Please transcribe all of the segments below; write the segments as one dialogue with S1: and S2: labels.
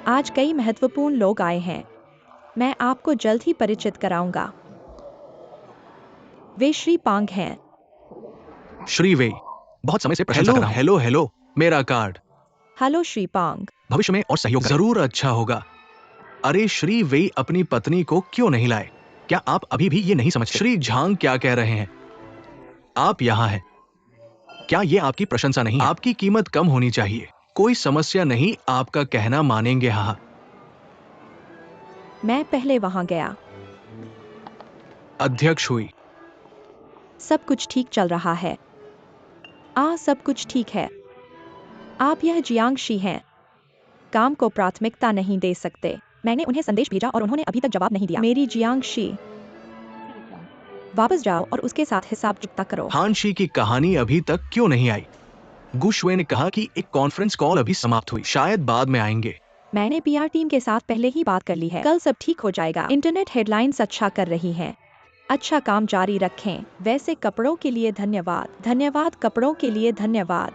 S1: आज कई महत्वपूर्ण लोग आए हैं। मैं आपको जल्द ही परिचित कराऊंगा। वे श्री पांग हैं।
S2: श्री वेई, बहुत समय से प्रशंसा कर रहा हूं। हेलो हेलो, मेरा कार्ड।
S1: हेलो श्री पांग।
S2: भविष्य में और सहयोग जरूर अच्छा होगा। अरे श्री वेई अपनी पत्नी को क्यों नहीं लाए? क्या आप अभी भी ये नहीं समझते? श्री झांग क्या कह रहे हैं? आप यहाँ हैं। क्या ये आपकी प्रशंसा नहीं है? आपकी कीमत कम होनी चाहिए। कोई समस्या नहीं, आपका कहना मानेंगे। हाँ,
S1: मैं पहले वहां गया।
S2: अध्यक्ष हुई।
S1: सब कुछ ठीक चल रहा है। सब कुछ ठीक है। आप यह जियांगशी हैं। काम को प्राथमिकता नहीं दे सकते। मैंने उन्हें संदेश भेजा और उन्होंने अभी तक जवाब नहीं दिया। मेरी जियांगशी, वापस जाओ और उसके साथ हिसाब चुकता करो।
S2: हानशी की कहानी अभी तक क्यों नहीं आई? गुशवे ने कहा कि एक कॉन्फ्रेंस कॉल अभी समाप्त हुई, शायद बाद में आएंगे।
S1: मैंने पीआर टीम के साथ पहले ही बात कर ली है। कल सब ठीक हो जाएगा। इंटरनेट हेडलाइंस अच्छा कर रही हैं। अच्छा काम जारी रखें। वैसे कपड़ों के लिए धन्यवाद। धन्यवाद कपड़ों के लिए धन्यवाद।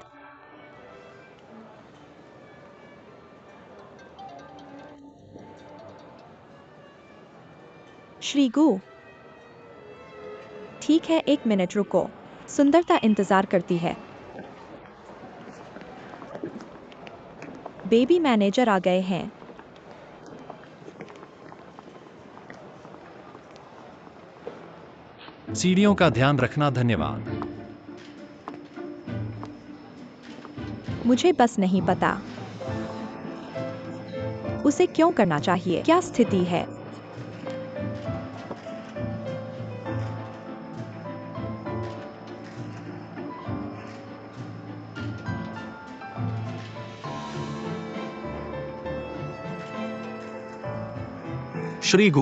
S1: श्री गु, ठीक है, एक मिनट रुको। सुंदरता इंतजार करती है। बेबी मैनेजर आ गए हैं।
S3: सीढ़ियों का ध्यान रखना। धन्यवाद।
S1: मुझे बस नहीं पता उसे क्यों करना चाहिए। क्या स्थिति है?
S2: श्री गु,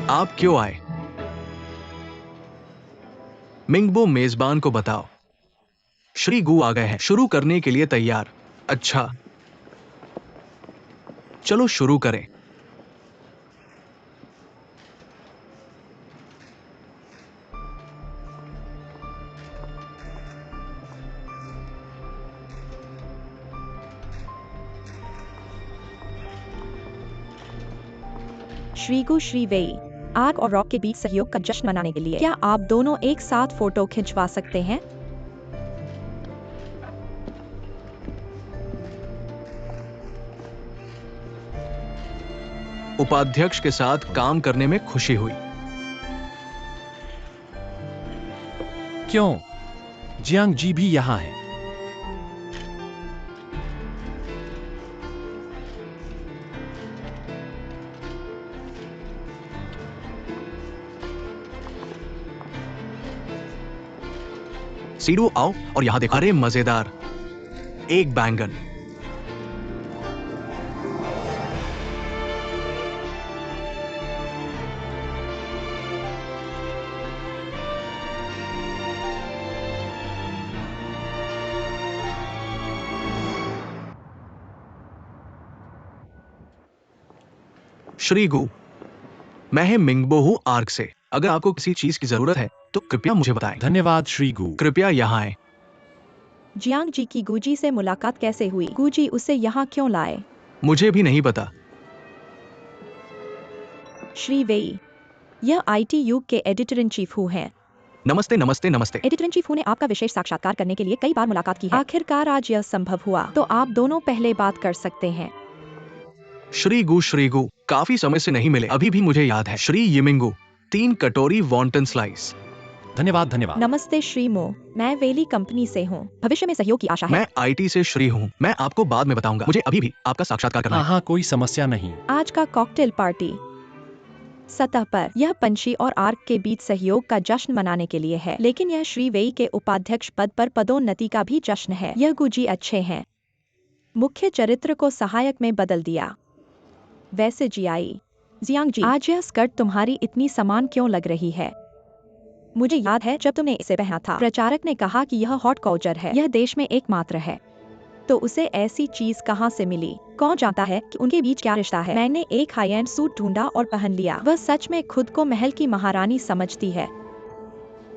S2: आप क्यों आए? मिंगबो मेजबान को बताओ। श्री गु आ गए हैं। शुरू करने के लिए तैयार? अच्छा, चलो शुरू करें।
S1: श्रीगु श्री वेई, आग और रॉक के बीच सहयोग का जश्न मनाने के लिए क्या आप दोनों एक साथ फोटो खिंचवा सकते हैं?
S2: उपाध्यक्ष के साथ काम करने में खुशी हुई।
S3: क्यों? जियांग जी भी यहाँ है।
S2: सीडू आओ और यहां देखो। अरे मजेदार, एक बैंगन। श्री गु, मैं मिंगबो हूं आर्क से। अगर आपको किसी चीज की जरूरत है तो कृपया मुझे बताएं।
S3: धन्यवाद श्री गु।
S2: कृपया यहाँ आए।
S1: जियांग जी की गुजी से मुलाकात कैसे हुई? गुजी उसे यहाँ क्यों लाए?
S2: मुझे भी नहीं पता।
S1: श्री वेई, यह आईटी युग के एडिटर इन चीफ हु हैं।
S2: नमस्ते नमस्ते नमस्ते।
S1: एडिटर इन चीफ हु ने आपका विशेष साक्षात्कार करने के लिए कई बार मुलाकात की है। आखिरकार आज यह संभव हुआ, तो आप दोनों पहले बात कर सकते हैं।
S2: श्री गु, काफी समय से नहीं मिले। अभी भी मुझे याद है। श्री यिमिंगु, 3 कटोरी वॉन्टन स्लाइस।
S3: धन्यवाद धन्यवाद।
S1: नमस्ते श्री मो, मैं वेली कंपनी से हूँ। भविष्य में सहयोग की आशा है।
S2: मैं आईटी से श्री हूँ। मैं आपको बाद में बताऊंगा। मुझे अभी भी आपका साक्षात्कार करना है।
S3: हाँ, कोई समस्या नहीं।
S1: आज का कॉकटेल पार्टी सतह पर यह पंछी और आर्क के बीच सहयोग का जश्न मनाने के लिए है, लेकिन यह श्री वेई के उपाध्यक्ष पद पर पदोन्नति का भी जश्न है। यह गुजी अच्छे हैं। मुख्य चरित्र को सहायक में बदल दिया। वैसे जियांग जी, आज यह स्कर्ट तुम्हारी इतनी समान क्यों लग रही है? मुझे याद है जब तुमने इसे पहना था, प्रचारक ने कहा कि यह हॉट कल्चर है, यह देश में एकमात्र है। तो उसे ऐसी चीज कहाँ से मिली? कौन जानता है कि उनके बीच क्या रिश्ता है? मैंने एक हाई एंड सूट ढूंढा और पहन लिया। वह सच में खुद को महल की महारानी समझती है।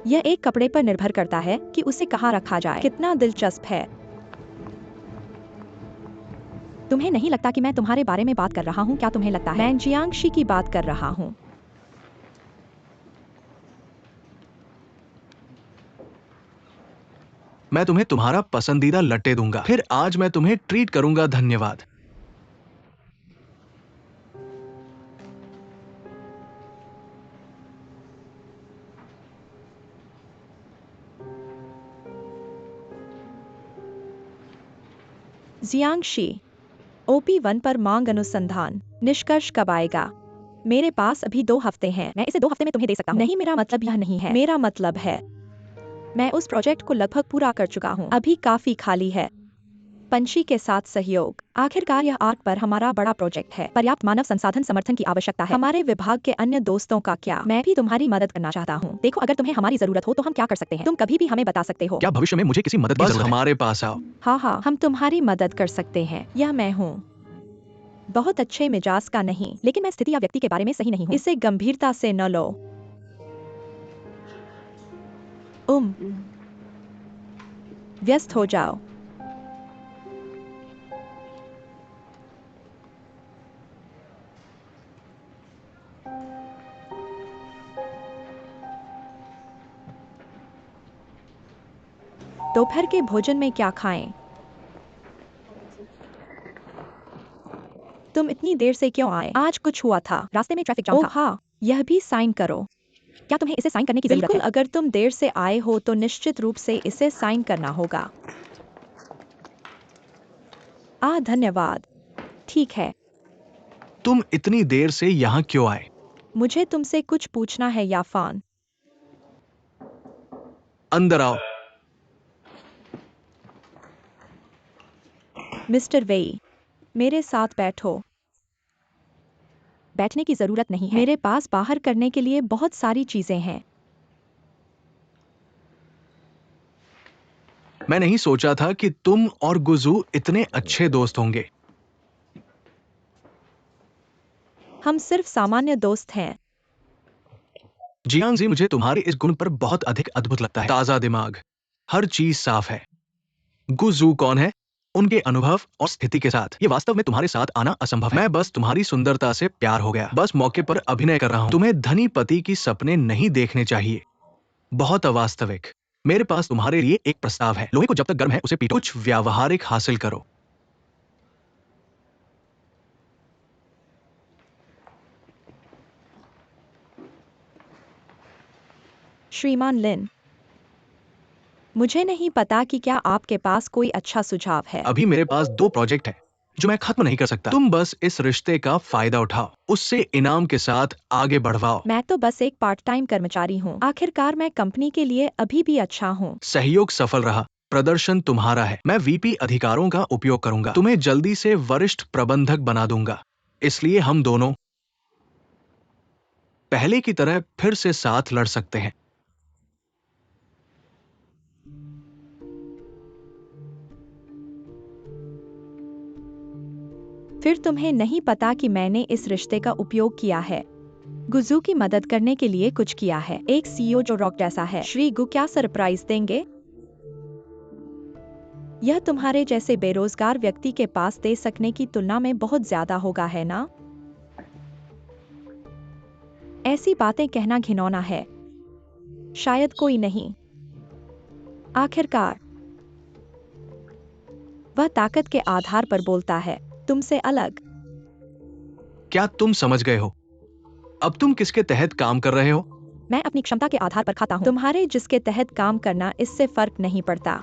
S1: यह एक कपड़े पर निर्भर करता है कि उसे कहाँ रखा जाए। कितना दिलचस्प है। तुम्हें नहीं लगता कि मैं तुम्हारे बारे में बात कर रहा हूँ? क्या तुम्हें लगता है? मैं जियांगशी की बात कर रहा हूँ।
S2: मैं तुम्हें तुम्हारा पसंदीदा लट्टे दूंगा। फिर आज मैं तुम्हें ट्रीट करूंगा। धन्यवाद।
S1: जियांगशी, OP1 पर मांग अनुसंधान निष्कर्ष कब आएगा? मेरे पास अभी 2 हफ्ते हैं। मैं इसे 2 हफ्ते में तुम्हें दे सकता हूँ। नहीं, मेरा मतलब यह नहीं है। मेरा मतलब है मैं उस प्रोजेक्ट को लगभग पूरा कर चुका हूँ। अभी काफी खाली है। पंछी के साथ सहयोग। आखिरकार यह आर्क पर हमारा बड़ा प्रोजेक्ट है। पर्याप्त मानव संसाधन समर्थन की आवश्यकता है। हमारे विभाग के अन्य दोस्तों का क्या? मैं भी तुम्हारी मदद करना चाहता हूँ। देखो, अगर तुम्हें हमारी जरूरत हो तो हम क्या कर सकते हैं? तुम कभी भी हमें बता सकते हो।
S2: क्या भविष्य में मुझे किसी मदद की
S1: बस
S2: जरूरत है? हमारे पास आओ।
S1: हाँ, हम तुम्हारी मदद कर सकते हैं। यह मैं हूँ। बहुत अच्छे मिजाज का नहीं, लेकिन मैं स्थिति या व्यक्ति के बारे में सही नहीं हूँ। इसे गंभीरता से न लो। व्यस्त हो जाओ। दोपहर के भोजन में क्या खाएं? तुम इतनी देर से क्यों आए? आज कुछ हुआ था। रास्ते में ट्रैफिक जाम था। हाँ, यह भी साइन करो। क्या तुम्हें इसे साइन करने की जरूरत है? बिल्कुल, अगर तुम देर से आए हो तो निश्चित रूप से इसे साइन करना होगा। धन्यवाद। ठीक है।
S2: तुम इतनी देर से यहाँ क्यों आए?
S1: मुझे तुमसे कुछ पूछना है याफान।
S2: अंदर आओ।
S1: मिस्टर वेई, मेरे साथ बैठो। बैठने की जरूरत नहीं है। मेरे पास बाहर करने के लिए बहुत सारी चीजें हैं।
S2: मैं नहीं सोचा था कि तुम और गुजू इतने अच्छे दोस्त होंगे।
S1: हम सिर्फ सामान्य दोस्त हैं।
S2: जियांग जी, मुझे तुम्हारे इस गुण पर बहुत अधिक अद्भुत लगता है। ताजा दिमाग, हर चीज साफ है। गुजू कौन है? उनके अनुभव और स्थिति के साथ ये वास्तव में तुम्हारे साथ आना असंभव है। मैं बस तुम्हारी सुंदरता से प्यार हो गया। बस मौके पर अभिनय कर रहा हूँ। तुम्हें धनी पति की सपने नहीं देखने चाहिए। बहुत अवास्तविक। मेरे पास तुम्हारे लिए एक प्रस्ताव है। लोहे को जब तक गर्म है उसे पीटो। कुछ व्यावहारिक हासिल करो।
S1: श्रीमान लिन, मुझे नहीं पता कि क्या आपके पास कोई अच्छा सुझाव है।
S2: अभी मेरे पास 2 प्रोजेक्ट हैं जो मैं खत्म नहीं कर सकता। तुम बस इस रिश्ते का फायदा उठाओ, उससे इनाम के साथ आगे बढ़वाओ।
S1: मैं तो बस एक पार्ट टाइम कर्मचारी हूँ। आखिरकार मैं कंपनी के लिए अभी भी अच्छा हूँ।
S2: सहयोग सफल रहा, प्रदर्शन तुम्हारा है। मैं VP अधिकारों का उपयोग करूंगा। तुम्हें जल्दी से वरिष्ठ प्रबंधक बना दूंगा। इसलिए हम दोनों पहले की तरह फिर से साथ लड़ सकते हैं।
S1: फिर तुम्हें नहीं पता कि मैंने इस रिश्ते का उपयोग किया है। गुजू की मदद करने के लिए कुछ किया है। एक CEO जो रॉक जैसा है। श्री गु क्या सरप्राइज देंगे? यह तुम्हारे जैसे बेरोजगार व्यक्ति के पास दे सकने की तुलना में बहुत ज्यादा होगा, है ना? ऐसी बातें कहना घिनौना है। शायद कोई नहीं। आखिरकार वह ताकत के आधार पर बोलता है, तुमसे अलग।
S2: क्या तुम समझ गए हो? अब तुम किसके तहत काम कर रहे हो?
S1: मैं अपनी क्षमता के आधार पर खाता हूँ। तुम्हारे जिसके तहत काम करना इससे फर्क नहीं पड़ता।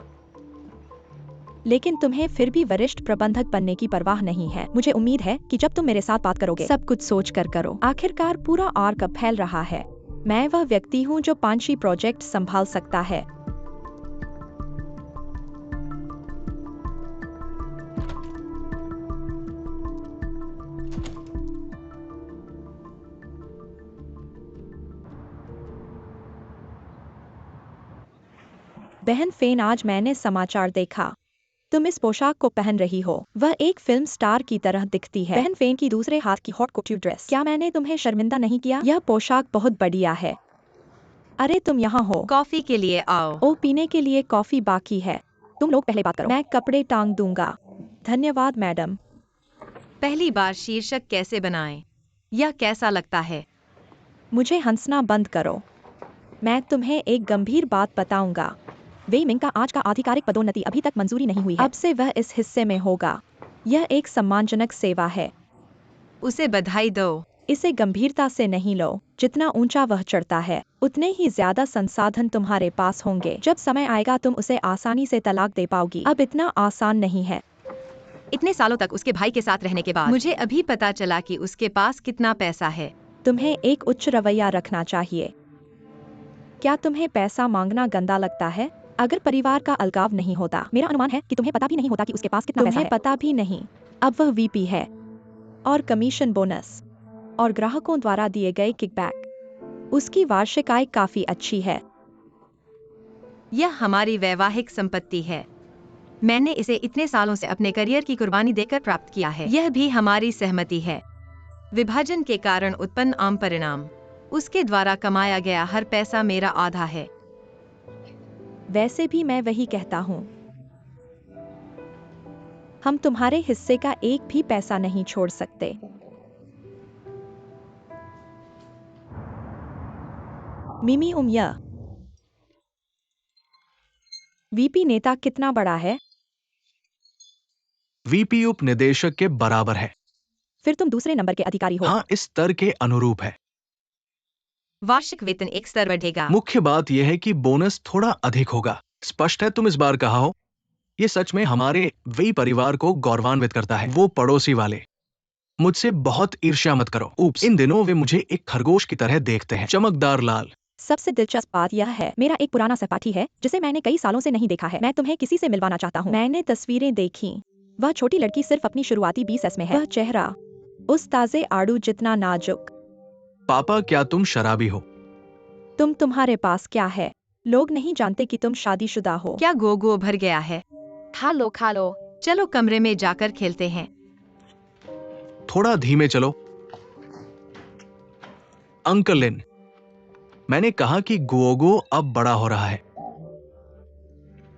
S1: लेकिन तुम्हें फिर भी वरिष्ठ प्रबंधक बनने की परवाह नहीं है। मुझे उम्मीद है कि जब तुम मेरे साथ बात करोगे सब कुछ सोच कर करो। आखिरकार पूरा आर्क अब फैल रहा है। मैं वह व्यक्ति हूँ जो पांची प्रोजेक्ट संभाल सकता है। बहन फेन, आज मैंने समाचार देखा। तुम इस पोशाक को पहन रही हो। वह एक फिल्म स्टार की तरह दिखती है। बहन फेन की दूसरे हाथ की हॉट कोट्यू ड्रेस। क्या मैंने तुम्हें शर्मिंदा नहीं किया? यह पोशाक बहुत बढ़िया है। अरे तुम यहाँ हो।
S4: कॉफी के लिए आओ।
S1: ओ, पीने के लिए कॉफी बाकी है। तुम लोग पहले बात करो, मैं कपड़े टांग दूंगा। धन्यवाद मैडम।
S4: पहली बार शीर्षक कैसे बनाएं? यह कैसा लगता है?
S1: मुझे हंसना बंद करो। मैं तुम्हें एक गंभीर बात बताऊंगा। वेई मिंग का आज का आधिकारिक पदोन्नति अभी तक मंजूरी नहीं हुई है। अब से वह इस हिस्से में होगा। यह एक सम्मानजनक सेवा है।
S4: उसे बधाई दो।
S1: इसे गंभीरता से नहीं लो। जितना ऊंचा वह चढ़ता है उतने ही ज्यादा संसाधन तुम्हारे पास होंगे। जब समय आएगा तुम उसे आसानी से तलाक दे पाओगी। अब इतना आसान नहीं है।
S4: इतने सालों तक उसके भाई के साथ रहने के बाद मुझे अभी पता चला कि उसके पास कितना पैसा है।
S1: तुम्हें एक उच्च रवैया रखना चाहिए। क्या तुम्हें पैसा मांगना गंदा लगता है? अगर परिवार का अलगाव नहीं होता, मेरा अनुमान है कि तुम्हें पता भी नहीं होता कि उसके पास कितना पैसा है। तुम्हें पता भी नहीं। अब वह वीपी है। और कमीशन बोनस और ग्राहकों द्वारा दिए गए किकबैक। उसकी वार्षिक आय काफी अच्छी है।
S4: यह हमारी वैवाहिक संपत्ति है। मैंने इसे इतने सालों से अपने करियर की कुर्बानी देकर प्राप्त किया है। यह भी हमारी सहमति है। विभाजन के कारण उत्पन्न आम परिणाम। उसके द्वारा कमाया गया हर पैसा मेरा आधा है।
S1: वैसे भी मैं वही कहता हूँ। हम तुम्हारे हिस्से का एक भी पैसा नहीं छोड़ सकते। मिमी उम्या। वीपी नेता कितना बड़ा है?
S2: वीपी उप निदेशक के बराबर है।
S1: फिर तुम दूसरे नंबर के अधिकारी हो।
S2: हाँ, इस स्तर के अनुरूप है।
S4: वार्षिक वेतन एक स्तर बढ़ेगा।
S2: मुख्य बात यह है कि बोनस थोड़ा अधिक होगा। स्पष्ट है तुम इस बार कहा हो। ये सच में हमारे वही परिवार को गौरवान्वित करता है। वो पड़ोसी वाले मुझसे बहुत ईर्ष्या मत करो। ऊप्स, इन दिनों वे मुझे एक खरगोश की तरह देखते हैं। चमकदार लाल।
S1: सबसे दिलचस्प बात यह है, मेरा एक पुराना सहपाठी है जिसे मैंने कई सालों से नहीं देखा है। मैं तुम्हें किसी से मिलवाना चाहता हूँ। मैंने तस्वीरें देखी। वह छोटी लड़की सिर्फ अपनी शुरुआती 20s में है। वह चेहरा उस ताजे आड़ू जितना नाजुक।
S2: पापा, क्या तुम शराबी हो?
S1: तुम्हारे पास क्या है? लोग नहीं जानते कि तुम शादीशुदा हो।
S4: क्या गोगो भर गया है? खा लो। चलो कमरे में जाकर खेलते हैं।
S2: थोड़ा धीमे चलो। अंकल लिन, मैंने कहा कि गुओगो अब बड़ा हो रहा है।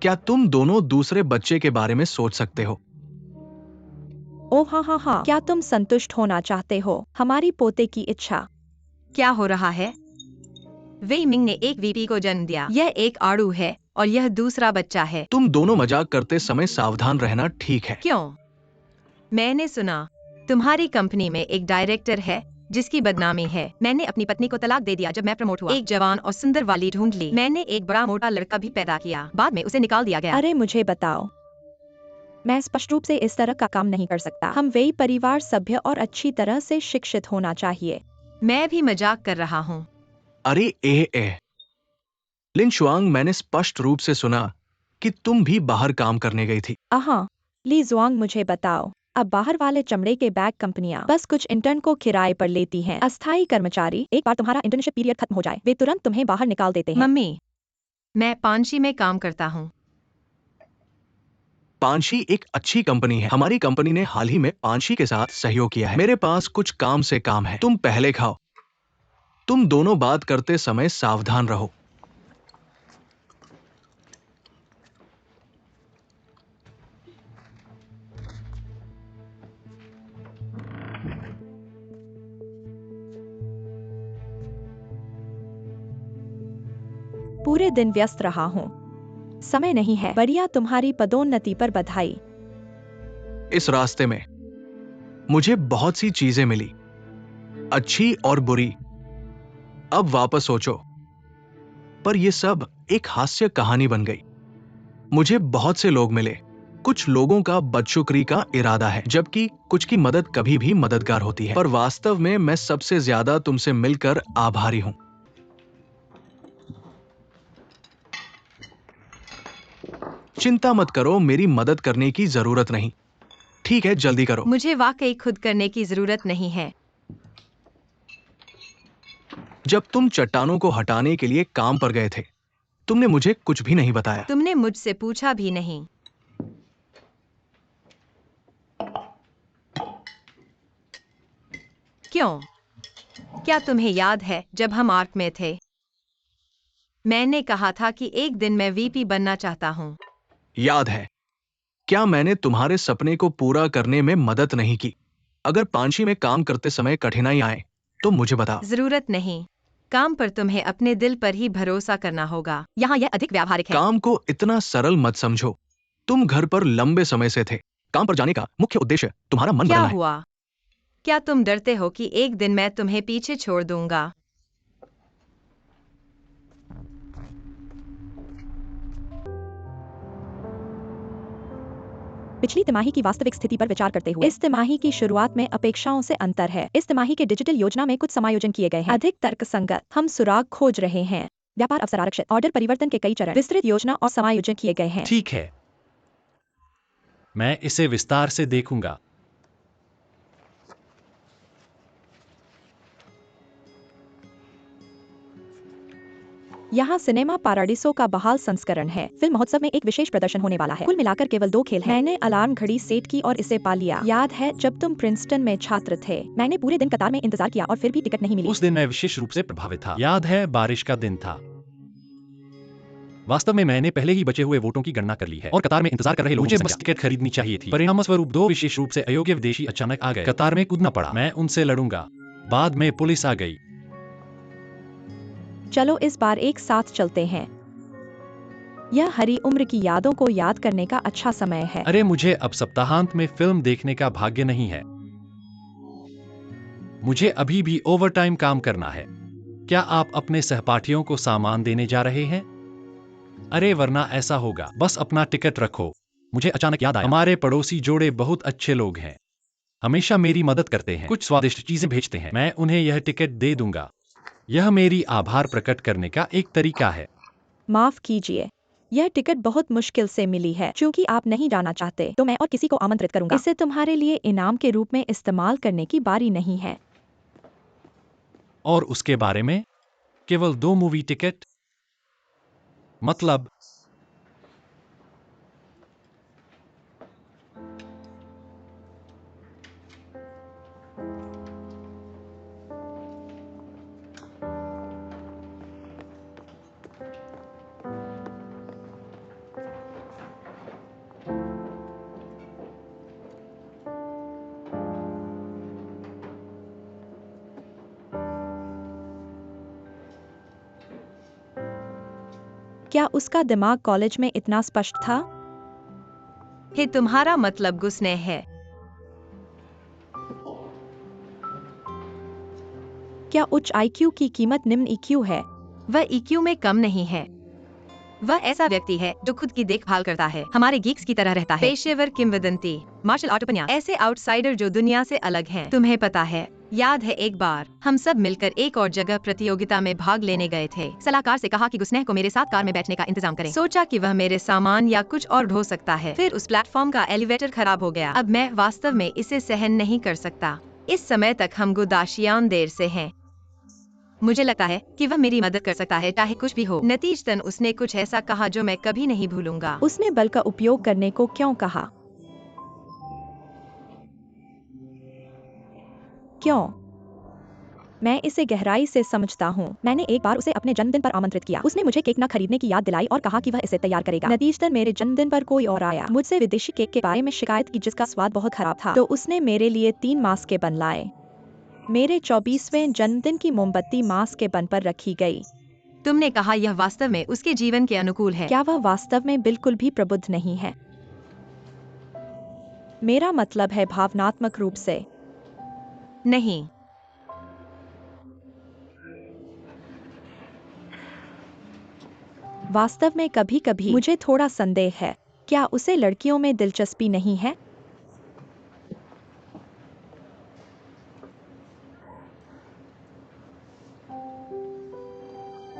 S2: क्या तुम दोनों दूसरे बच्चे के बारे में सोच सकते हो?
S1: ओह हाँ, क्या तुम संतुष्ट होना चाहते हो? हमारी पोते की इच्छा।
S4: क्या हो रहा है? वेई मिंग ने एक वीपी को जन्म दिया। यह एक आड़ू है और यह दूसरा बच्चा है।
S2: तुम दोनों मजाक करते समय सावधान रहना ठीक है।
S4: क्यों? मैंने सुना तुम्हारी कंपनी में एक डायरेक्टर है जिसकी बदनामी है। मैंने अपनी पत्नी को तलाक दे दिया जब मैं प्रमोट हुआ। एक जवान और सुंदर वाली ढूंढ ली। मैंने एक बड़ा मोटा लड़का भी पैदा किया। बाद में उसे निकाल दिया गया।
S1: अरे मुझे बताओ, मैं स्पष्ट रूप से इस तरह का काम नहीं कर सकता। हम वही परिवार सभ्य और अच्छी तरह से शिक्षित होना चाहिए।
S4: मैं भी मजाक कर रहा हूँ।
S2: अरे लिन शुआंग, मैंने स्पष्ट रूप से सुना कि तुम भी बाहर काम करने गई थी।
S1: हाँ, ली जुआंग, मुझे बताओ। अब बाहर वाले चमड़े के बैग कंपनियां बस कुछ इंटर्न को किराए पर लेती हैं। अस्थायी कर्मचारी, एक बार तुम्हारा इंटर्नशिप पीरियड खत्म हो जाए वे तुरंत तुम्हें बाहर निकाल देते हैं।
S4: मम्मी, मैं पांशी में काम करता हूँ।
S2: पांशी एक अच्छी कंपनी है। हमारी कंपनी ने हाल ही में पांशी के साथ सहयोग किया है। मेरे पास कुछ काम से काम है। तुम पहले खाओ। तुम दोनों बात करते समय सावधान रहो।
S1: पूरे दिन व्यस्त रहा हूँ। समय नहीं है। बढ़िया, तुम्हारी पदोन्नति पर बधाई।
S2: इस रास्ते में मुझे बहुत सी चीजें मिली, अच्छी और बुरी। अब वापस सोचो। पर यह सब एक हास्य कहानी बन गई। मुझे बहुत से लोग मिले। कुछ लोगों का बदशुक्री का इरादा है, जबकि कुछ की मदद कभी भी मददगार होती है। पर वास्तव में मैं सबसे ज्यादा तुमसे मिलकर आभारी हूं। चिंता मत करो, मेरी मदद करने की जरूरत नहीं। ठीक है, जल्दी करो।
S4: मुझे वाकई खुद करने की जरूरत नहीं है।
S2: जब तुम चट्टानों को हटाने के लिए काम पर गए थे, तुमने मुझे कुछ भी नहीं बताया।
S4: तुमने मुझसे पूछा भी नहीं। क्यों? क्या तुम्हें याद है जब हम आर्क में थे? मैंने कहा था कि एक दिन मैं वीपी बनना चाहता हूँ।
S2: याद है। क्या मैंने तुम्हारे सपने को पूरा करने में मदद नहीं की? अगर पांची में काम करते समय कठिनाई आए तो मुझे बताओ।
S4: जरूरत नहीं। काम पर तुम्हें अपने दिल पर ही भरोसा करना होगा। यहाँ यह अधिक व्यावहारिक है।
S2: काम को इतना सरल मत समझो। तुम घर पर लंबे समय से थे। काम पर जाने का मुख्य उद्देश्य तुम्हारा मन
S4: क्या
S2: बदलना है।
S4: हुआ? क्या तुम डरते हो कि एक दिन मैं तुम्हें पीछे छोड़ दूंगा?
S1: पिछली तिमाही की वास्तविक स्थिति पर विचार करते हुए इस तिमाही की शुरुआत में अपेक्षाओं से अंतर है। इस तिमाही के डिजिटल योजना में कुछ समायोजन किए गए हैं, अधिक तर्कसंगत। हम सुराग खोज रहे हैं। व्यापार अवसर आरक्षित, ऑर्डर परिवर्तन के कई चरण, विस्तृत योजना और समायोजन किए गए हैं।
S3: ठीक है, मैं इसे विस्तार से देखूंगा।
S1: यहाँ सिनेमा पाराडिसो का बहाल संस्करण है। फिल्म महोत्सव में एक विशेष प्रदर्शन होने वाला है। कुल मिलाकर केवल 2 खेल हैं। मैंने अलार्म घड़ी सेट की और इसे पा लिया। याद है जब तुम प्रिंसटन में छात्र थे? मैंने पूरे दिन कतार में इंतजार किया और फिर भी टिकट नहीं मिली।
S3: उस दिन मैं विशेष रूप से प्रभावित था। याद है, बारिश का दिन था। वास्तव में मैंने पहले ही बचे हुए वोटों की गणना कर ली है और कतार में इंतजार कर रहे लोगों की संख्या। टिकट खरीदनी चाहिए थी। परिणामस्वरूप 2 विशेष रूप से अयोग्य विदेशी अचानक आ गए। कतार में कूदना पड़ा। मैं उनसे लड़ूंगा। बाद में पुलिस आ गई।
S1: चलो इस बार एक साथ चलते हैं। यह हरी उम्र की यादों को याद करने का अच्छा समय है।
S3: अरे, मुझे अब सप्ताहांत में फिल्म देखने का भाग्य नहीं है। मुझे अभी भी ओवरटाइम काम करना है। क्या आप अपने सहपाठियों को सामान देने जा रहे हैं? अरे, वरना ऐसा होगा। बस अपना टिकट रखो। मुझे अचानक याद आया, हमारे पड़ोसी जोड़े बहुत अच्छे लोग हैं। हमेशा मेरी मदद करते हैं। कुछ स्वादिष्ट चीजें भेजते हैं। मैं उन्हें यह टिकट दे दूंगा। यह मेरी आभार प्रकट करने का एक तरीका है।
S1: माफ कीजिए, यह टिकट बहुत मुश्किल से मिली है। चूंकि आप नहीं जाना चाहते तो मैं और किसी को आमंत्रित करूंगा। इसे तुम्हारे लिए इनाम के रूप में इस्तेमाल करने की बारी नहीं है।
S3: और उसके बारे में केवल 2 मूवी टिकट? मतलब
S1: क्या उसका दिमाग कॉलेज में इतना स्पष्ट था?
S4: हे, तुम्हारा मतलब गुस्ने है?
S1: क्या उच्च आईक्यू की कीमत निम्न ईक्यू है?
S4: वह ईक्यू में कम नहीं है। वह ऐसा व्यक्ति है जो खुद की देखभाल करता है, हमारे गीक्स की तरह रहता है। पेशेवर किंवदंती, मार्शल आर्ट उपन्यास, ऐसे आउटसाइडर जो दुनिया से अलग हैं। तुम्हें पता है, याद है एक बार हम सब मिलकर एक और जगह प्रतियोगिता में भाग लेने गए थे। सलाहकार से कहा कि गुस्नेह को मेरे साथ कार में बैठने का इंतजाम करें। सोचा कि वह मेरे सामान या कुछ और ढो सकता है। फिर उस प्लेटफॉर्म का एलिवेटर खराब हो गया। अब मैं वास्तव में इसे सहन नहीं कर सकता। इस समय तक हम गुदाशियान देर से हैं। मुझे लगता है कि वह मेरी मदद कर सकता है, चाहे कुछ भी हो। नतीजतन उसने कुछ ऐसा कहा जो मैं कभी नहीं भूलूंगा।
S1: उसने बल का उपयोग करने को क्यों कहा? क्यों? मैं इसे गहराई से समझता हूँ। मैंने एक बार उसे अपने जन्मदिन पर आमंत्रित किया। उसने मुझे केक न खरीदने की याद दिलाई और कहा कि वह इसे तैयार करेगा। नतीजतन मेरे जन्मदिन पर कोई और आया, मुझसे विदेशी केक के बारे में शिकायत की जिसका स्वाद बहुत खराब था। तो उसने मेरे लिए 3 मास्क बन लाए। मेरे 24वें जन्मदिन की मोमबत्ती मास्क के बन पर रखी गई।
S4: तुमने कहा यह वास्तव में उसके जीवन के अनुकूल है।
S1: क्या वह वास्तव में बिल्कुल भी प्रबुद्ध नहीं है? मेरा मतलब है भावनात्मक रूप से।
S4: नहीं।
S1: वास्तव में कभी-कभी मुझे थोड़ा संदेह है। क्या उसे लड़कियों में दिलचस्पी नहीं है?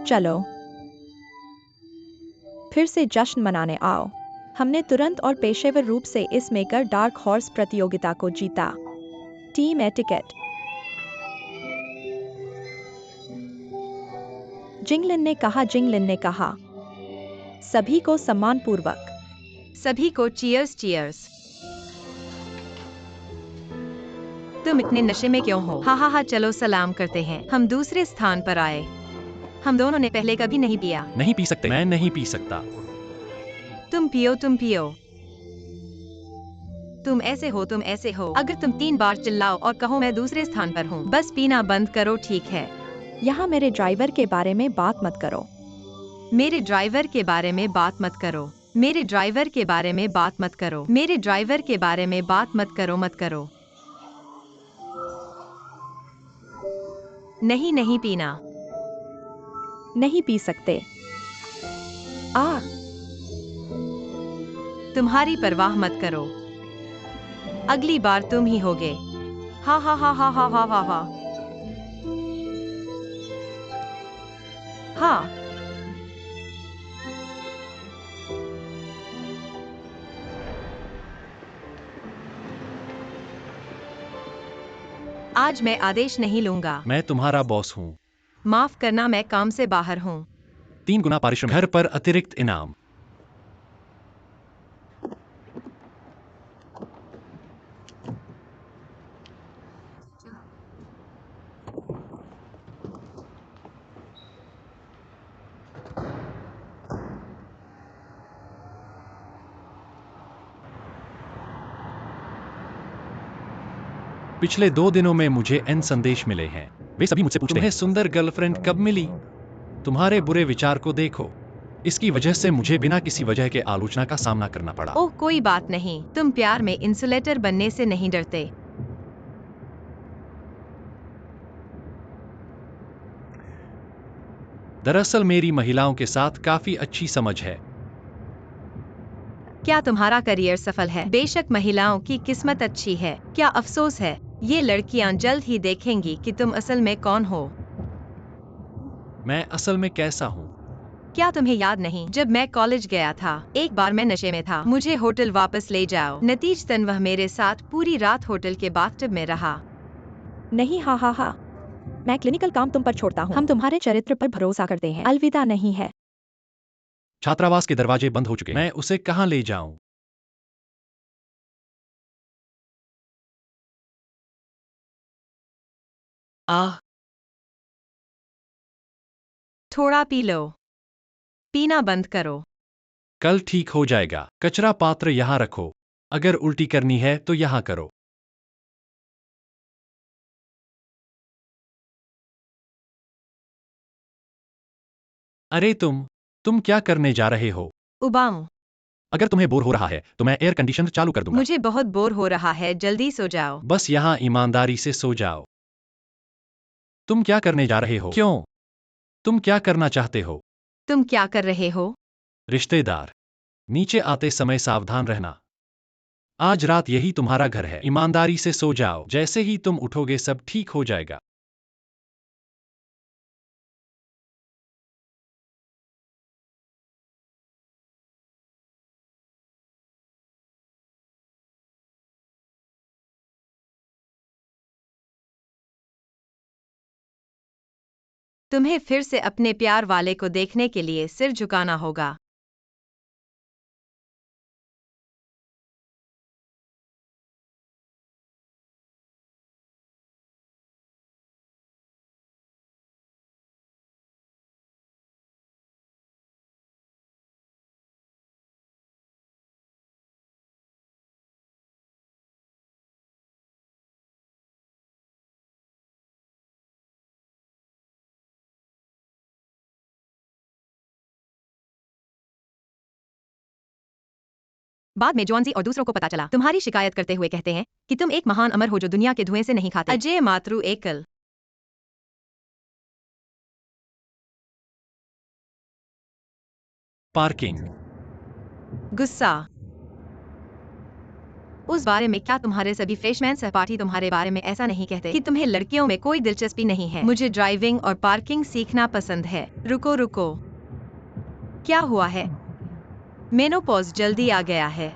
S1: चलो फिर से जश्न मनाने आओ। हमने तुरंत और पेशेवर रूप से इस मेकर डार्क हॉर्स प्रतियोगिता को जीता। Team etiquette. जिंगलिन ने कहा। जिंगलिन ने कहा, सभी को सम्मानपूर्वक।
S4: सभी को चीयर्स चीयर्स। तुम इतने नशे में क्यों हो? हा हा हा, चलो सलाम करते हैं। हम दूसरे स्थान पर आए। हम दोनों ने पहले कभी नहीं पिया।
S3: नहीं पी सकते। मैं नहीं पी सकता।
S4: तुम पियो, तुम पियो। तुम ऐसे हो, तुम ऐसे हो। अगर तुम 3 बार चिल्लाओ और कहो मैं दूसरे स्थान पर हूँ, बस पीना बंद करो, ठीक है?
S1: यहाँ मेरे ड्राइवर के बारे में बात मत करो।
S4: मेरे ड्राइवर के बारे में बात मत करो। मेरे ड्राइवर के बारे में बात मत करो। मेरे ड्राइवर के बारे में बात मत करो, मत करो। नहीं, नहीं पीना।
S1: नहीं पी सकते। आ
S4: तुम्हारी परवाह मत करो। अगली बार तुम ही होगे। हा हा हा हा हा हा हा हा। हाँ। आज मैं आदेश नहीं लूंगा।
S3: मैं तुम्हारा बॉस हूँ।
S4: माफ करना, मैं काम से बाहर हूँ।
S3: 3 गुना पारिश्रमिक, घर पर अतिरिक्त इनाम। पिछले 2 दिनों में मुझे N संदेश मिले हैं। वे सभी मुझसे पूछते हैं, तुम्हें सुंदर गर्लफ्रेंड कब मिली? तुम्हारे बुरे विचार को देखो। इसकी वजह से मुझे बिना किसी वजह के आलोचना का सामना करना पड़ा।
S4: ओह, कोई बात नहीं। तुम प्यार में इंसुलेटर बनने से नहीं डरते।
S3: दरअसल मेरी महिलाओं के साथ काफी अच्छी समझ है।
S4: क्या तुम्हारा करियर सफल है? बेशक महिलाओं की किस्मत अच्छी है। क्या अफसोस है, ये लड़कियां जल्द ही देखेंगी कि तुम असल में कौन हो।
S3: मैं असल में कैसा हूँ?
S4: क्या तुम्हें याद नहीं, जब मैं कॉलेज गया था, एक बार मैं नशे में था। मुझे होटल वापस ले जाओ। नतीजतन वह मेरे साथ पूरी रात होटल के बाथटब में रहा।
S1: नहीं, हा हा हा। मैं क्लिनिकल काम तुम पर छोड़ता हूँ। हम तुम्हारे चरित्र पर भरोसा करते हैं। अलविदा नहीं है।
S3: छात्रावास के दरवाजे बंद हो चुके। मैं उसे कहाँ ले जाऊं? आह,
S4: थोड़ा पी लो। पीना बंद करो।
S3: कल ठीक हो जाएगा। कचरा पात्र यहाँ रखो। अगर उल्टी करनी है तो यहाँ करो। अरे तुम क्या करने जा रहे हो?
S4: उबाऊं।
S3: अगर तुम्हें बोर हो रहा है तो मैं एयर कंडीशनर चालू कर दूंगा।
S4: मुझे बहुत बोर हो रहा है, जल्दी सो जाओ।
S3: बस यहाँ ईमानदारी से सो जाओ। तुम क्या करने जा रहे हो? क्यों? तुम क्या करना चाहते हो?
S4: तुम क्या कर रहे हो?
S3: रिश्तेदार, नीचे आते समय सावधान रहना। आज रात यही तुम्हारा घर है। ईमानदारी से सो जाओ। जैसे ही तुम उठोगे सब ठीक हो जाएगा।
S4: तुम्हें फिर से अपने प्यार वाले को देखने के लिए सिर झुकाना होगा। बाद में जॉन्सी और दूसरों को पता चला। तुम्हारी शिकायत करते हुए कहते हैं कि तुम एक महान अमर हो जो दुनिया के धुएं से नहीं खाते। अजय मातृ एकल।
S3: पार्किंग।
S4: गुस्सा। उस बारे में क्या तुम्हारे सभी फ्रेशमैन सहपाठी तुम्हारे बारे में ऐसा नहीं कहते कि तुम्हें लड़कियों में कोई दिलचस्पी नहीं है? मुझे ड्राइविंग और पार्किंग सीखना पसंद है। रुको रुको, क्या हुआ है? मेनोपॉज जल्दी आ गया है।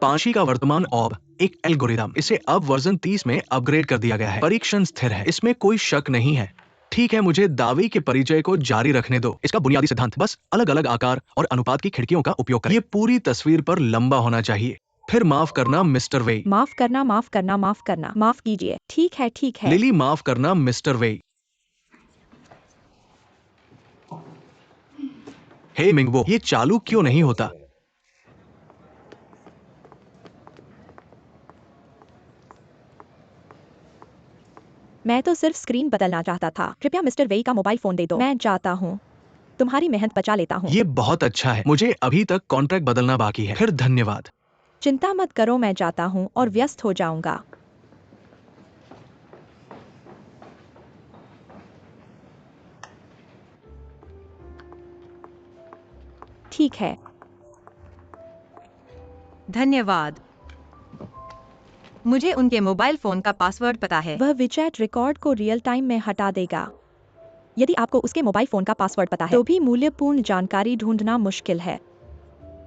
S2: पांची का वर्तमान ऑब एक एल्गोरिदम, इसे अब वर्जन 30 में अपग्रेड कर दिया गया है। परीक्षण स्थिर है, इसमें कोई शक नहीं है। ठीक है, मुझे दावे के परिचय को जारी रखने दो। इसका बुनियादी सिद्धांत बस अलग अलग आकार और अनुपात की खिड़कियों का उपयोग करें। ये पूरी तस्वीर पर लंबा होना चाहिए। फिर माफ करना मिस्टर वेई।
S1: माफ करना, माफ करना, माफ करना, माफ कीजिए। ठीक है, ठीक है।
S2: लिली, माफ करना मिस्टर वेई। हे मिंगबो, ये चालू क्यों नहीं होता?
S1: मैं तो सिर्फ स्क्रीन बदलना चाहता था। कृपया मिस्टर वेई का मोबाइल फोन दे दो। मैं जाता हूँ, तुम्हारी मेहनत बचा लेता हूँ।
S2: ये बहुत अच्छा है। मुझे अभी तक कॉन्ट्रैक्ट बदलना बाकी है। फिर धन्यवाद।
S1: चिंता मत करो, मैं जाता हूँ और व्यस्त हो जाऊंगा। ठीक है।
S4: धन्यवाद। मुझे उनके मोबाइल फोन का पासवर्ड पता है।
S1: वह विचैट रिकॉर्ड को रियल टाइम में हटा देगा। यदि आपको उसके मोबाइल फोन का पासवर्ड पता है तो भी मूल्यपूर्ण जानकारी ढूंढना मुश्किल है।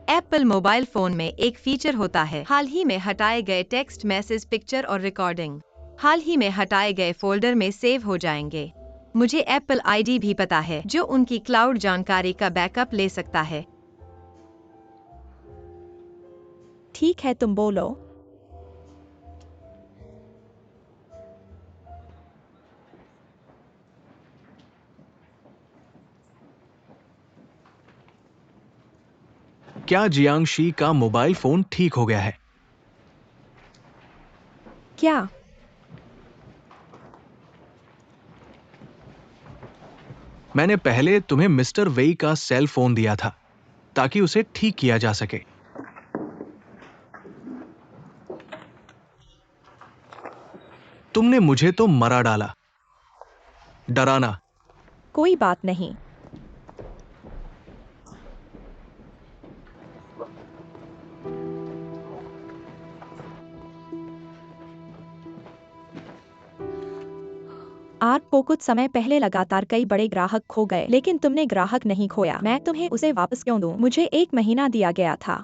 S4: एप्पल मोबाइल फोन में एक फीचर होता है, हाल ही में हटाए गए टेक्स्ट मैसेज, पिक्चर और रिकॉर्डिंग हाल ही में हटाए गए फोल्डर में सेव हो जाएंगे। मुझे एप्पल आईडी भी पता है जो उनकी क्लाउड जानकारी का बैकअप ले सकता है।
S1: ठीक है, तुम बोलो।
S2: क्या जियांगशी का मोबाइल फोन ठीक हो गया है?
S1: क्या?
S2: मैंने पहले तुम्हें मिस्टर वेई का सेल फोन दिया था ताकि उसे ठीक किया जा सके। तुमने मुझे तो मरा डाला। डराना।
S1: कोई बात नहीं। आपको कुछ समय पहले लगातार कई बड़े ग्राहक खो गए, लेकिन तुमने ग्राहक नहीं खोया। मैं तुम्हें उसे वापस क्यों दूं? मुझे 1 महीना दिया गया था।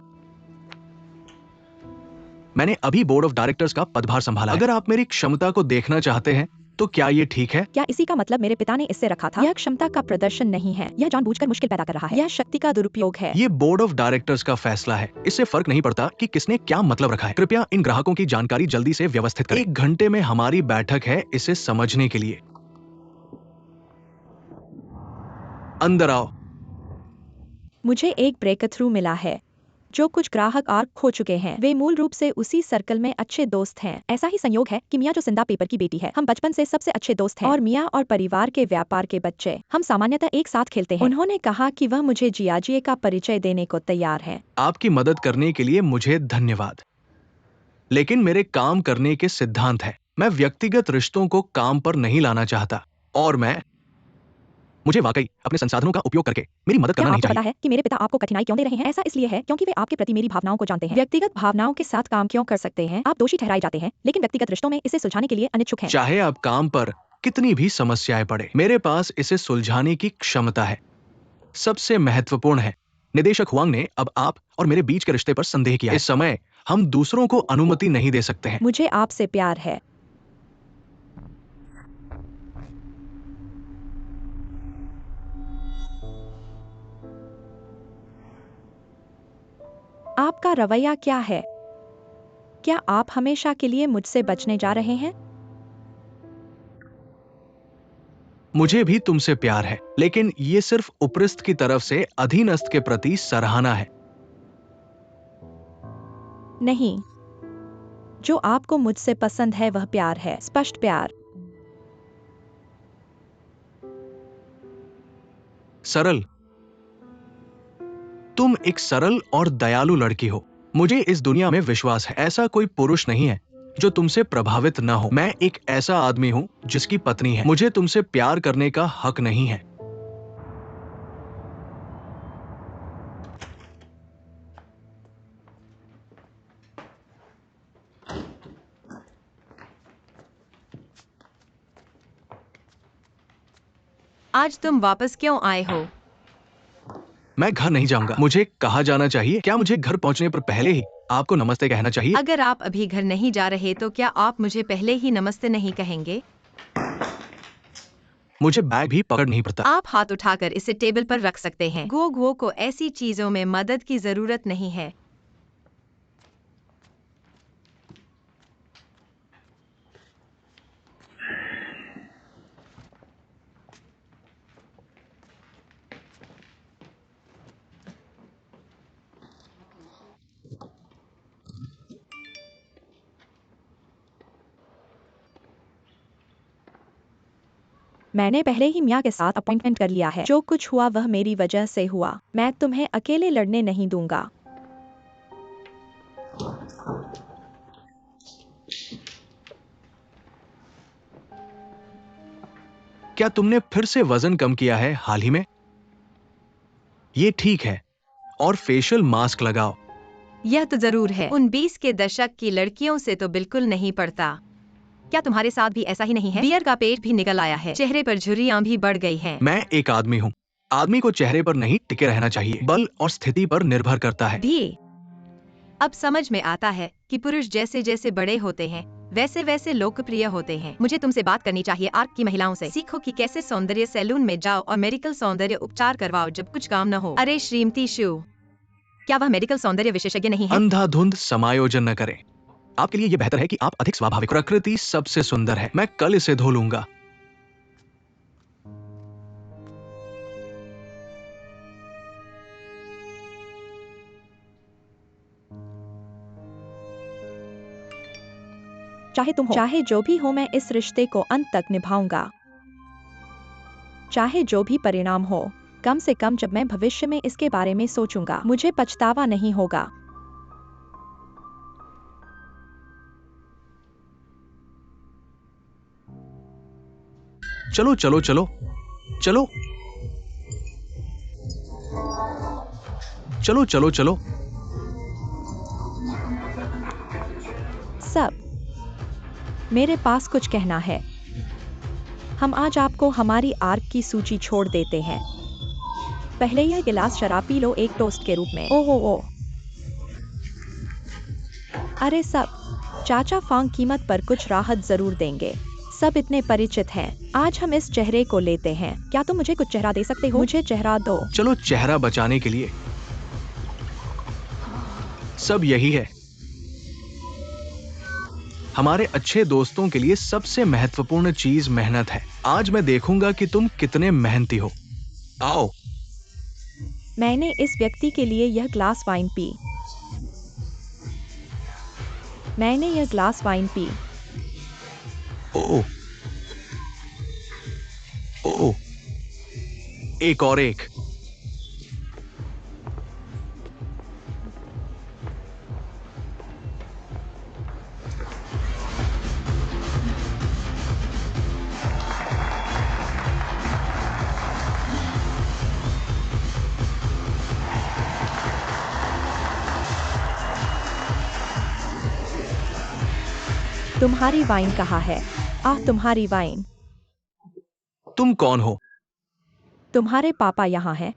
S2: मैंने अभी बोर्ड ऑफ डायरेक्टर्स का पदभार संभाला है। अगर आप मेरी क्षमता को देखना चाहते हैं तो क्या ये ठीक है?
S1: क्या इसी का मतलब मेरे पिता ने इससे रखा था? यह क्षमता का प्रदर्शन नहीं है, यह जानबूझकर मुश्किल पैदा कर रहा है। यह शक्ति का दुरुपयोग है।
S2: ये बोर्ड ऑफ डायरेक्टर्स का फैसला है। इससे फर्क नहीं पड़ता कि किसने क्या मतलब रखा है। कृपया इन ग्राहकों की जानकारी जल्दी से व्यवस्थित करें। 1 घंटे में हमारी बैठक है इसे समझने के लिए। अंदर आओ।
S1: मुझे एक ब्रेक थ्रू मिला है। जो कुछ ग्राहक आर्क खो चुके हैं वे मूल रूप से उसी सर्कल में अच्छे दोस्त हैं। ऐसा ही संयोग है कि मिया जो सिंदा पेपर की बेटी है, हम बचपन से सबसे अच्छे दोस्त हैं। और मिया और परिवार के व्यापार के बच्चे हम सामान्यतः एक साथ खेलते हैं। उन्होंने कहा कि वह मुझे जियाजिए का परिचय देने को तैयार है।
S2: आपकी मदद करने के लिए मुझे धन्यवाद, लेकिन मेरे काम करने के सिद्धांत है। मैं व्यक्तिगत रिश्तों को काम पर नहीं लाना चाहता और मुझे वाकई अपने संसाधनों का उपयोग करके मेरी मदद
S1: क्या
S2: करना नहीं
S1: आपको
S2: चाहिए।
S1: पता है कि मेरे पिता आपको कठिनाई क्यों दे रहे हैं? ऐसा इसलिए है क्योंकि वे आपके प्रति मेरी भावनाओं को जानते हैं। व्यक्तिगत भावनाओं के साथ काम क्यों कर सकते हैं? आप दोषी ठहराए जाते हैं, लेकिन व्यक्तिगत रिश्तों में इसे सुलझाने के लिए अनिच्छुक हैं।
S2: चाहे आप काम पर कितनी भी समस्याएं पड़े, मेरे पास इसे सुलझाने की क्षमता है। सबसे महत्वपूर्ण है, निदेशक हुआंग ने अब आप और मेरे बीच के रिश्ते पर संदेह किया है। इस समय हम दूसरों को अनुमति नहीं दे सकते हैं।
S1: मुझे आपसे प्यार है। आपका रवैया क्या है? क्या आप हमेशा के लिए मुझसे बचने जा रहे हैं?
S2: मुझे भी तुमसे प्यार है, लेकिन ये सिर्फ उपरिस्थ की तरफ से अधीनस्थ के प्रति सराहना है।
S1: नहीं, जो आपको मुझसे पसंद है वह प्यार है, स्पष्ट प्यार।
S2: सरल। तुम एक सरल और दयालु लड़की हो। मुझे इस दुनिया में विश्वास है, ऐसा कोई पुरुष नहीं है जो तुमसे प्रभावित ना हो। मैं एक ऐसा आदमी हूं जिसकी पत्नी है। मुझे तुमसे प्यार करने का हक नहीं है।
S4: आज तुम वापस क्यों आए हो?
S2: मैं घर नहीं जाऊंगा। मुझे कहा जाना चाहिए। क्या मुझे घर पहुंचने पर पहले ही आपको नमस्ते कहना चाहिए।
S4: अगर आप अभी घर नहीं जा रहे तो क्या आप मुझे पहले ही नमस्ते नहीं कहेंगे?
S2: मुझे बैग भी पकड़ नहीं पड़ता।
S4: आप हाथ उठाकर इसे टेबल पर रख सकते हैं। गो को ऐसी चीजों में मदद की जरूरत नहीं है।
S1: मैंने पहले ही मियाँ के साथ अपॉइंटमेंट कर लिया है। जो कुछ हुआ वह मेरी वजह से हुआ। मैं तुम्हें अकेले लड़ने नहीं दूंगा।
S2: क्या तुमने फिर से वजन कम किया है हाल ही में? ये ठीक है। और फेशियल मास्क लगाओ।
S4: यह तो जरूर है। उन 20 के दशक की लड़कियों से तो बिल्कुल नहीं पड़ता। क्या तुम्हारे साथ भी ऐसा ही नहीं है? बियर का पेट भी निकल आया है। चेहरे पर झुर्रियां भी बढ़ गई हैं।
S2: मैं एक आदमी हूँ। आदमी को चेहरे पर नहीं टिके रहना चाहिए, बल और स्थिति पर निर्भर करता है।
S4: भी अब समझ में आता है कि पुरुष जैसे जैसे बड़े होते हैं वैसे वैसे लोकप्रिय होते हैं। मुझे तुमसे बात करनी चाहिए आर्क की महिलाओं से। सीखो कि कैसे सौंदर्य सैलून में जाओ और मेडिकल सौंदर्य उपचार करवाओ जब कुछ काम न हो। अरे श्रीमती शू, क्या वह मेडिकल सौंदर्य विशेषज्ञ नहीं है?
S2: अंधाधुंध समायोजन न करें। आपके लिए ये बेहतर है कि आप अधिक स्वाभाविक। प्रकृति सबसे सुंदर है। मैं कल इसे धो लूंगा।
S1: चाहे तुम हो, चाहे जो भी हो, मैं इस रिश्ते को अंत तक निभाऊंगा। चाहे जो भी परिणाम हो, कम से कम जब मैं भविष्य में इसके बारे में सोचूंगा मुझे पछतावा नहीं होगा।
S2: चलो चलो चलो चलो चलो चलो चलो।
S1: सब मेरे पास कुछ कहना है। हम आज आपको हमारी आर्क की सूची छोड़ देते हैं। पहले यह गिलास शराब पी लो एक टोस्ट के रूप में। ओहो। अरे सब, चाचा फांग कीमत पर कुछ राहत जरूर देंगे। सब इतने परिचित हैं। आज हम इस चेहरे को लेते हैं। क्या तुम मुझे कुछ चेहरा दे सकते हो? मुझे चेहरा दो।
S2: चलो चेहरा बचाने के लिए सब यही है। हमारे अच्छे दोस्तों के लिए सबसे महत्वपूर्ण चीज मेहनत है। आज मैं देखूंगा कि तुम कितने मेहनती हो। आओ।
S1: मैंने इस व्यक्ति के लिए यह ग्लास वाइन पी। मैंने यह ग्लास वाइन पी।
S2: ओ ओ, एक और एक।
S1: तुम्हारी वाइन कहाँ है? तुम्हारी वाइन।
S2: तुम कौन हो?
S1: तुम्हारे पापा यहाँ हैं।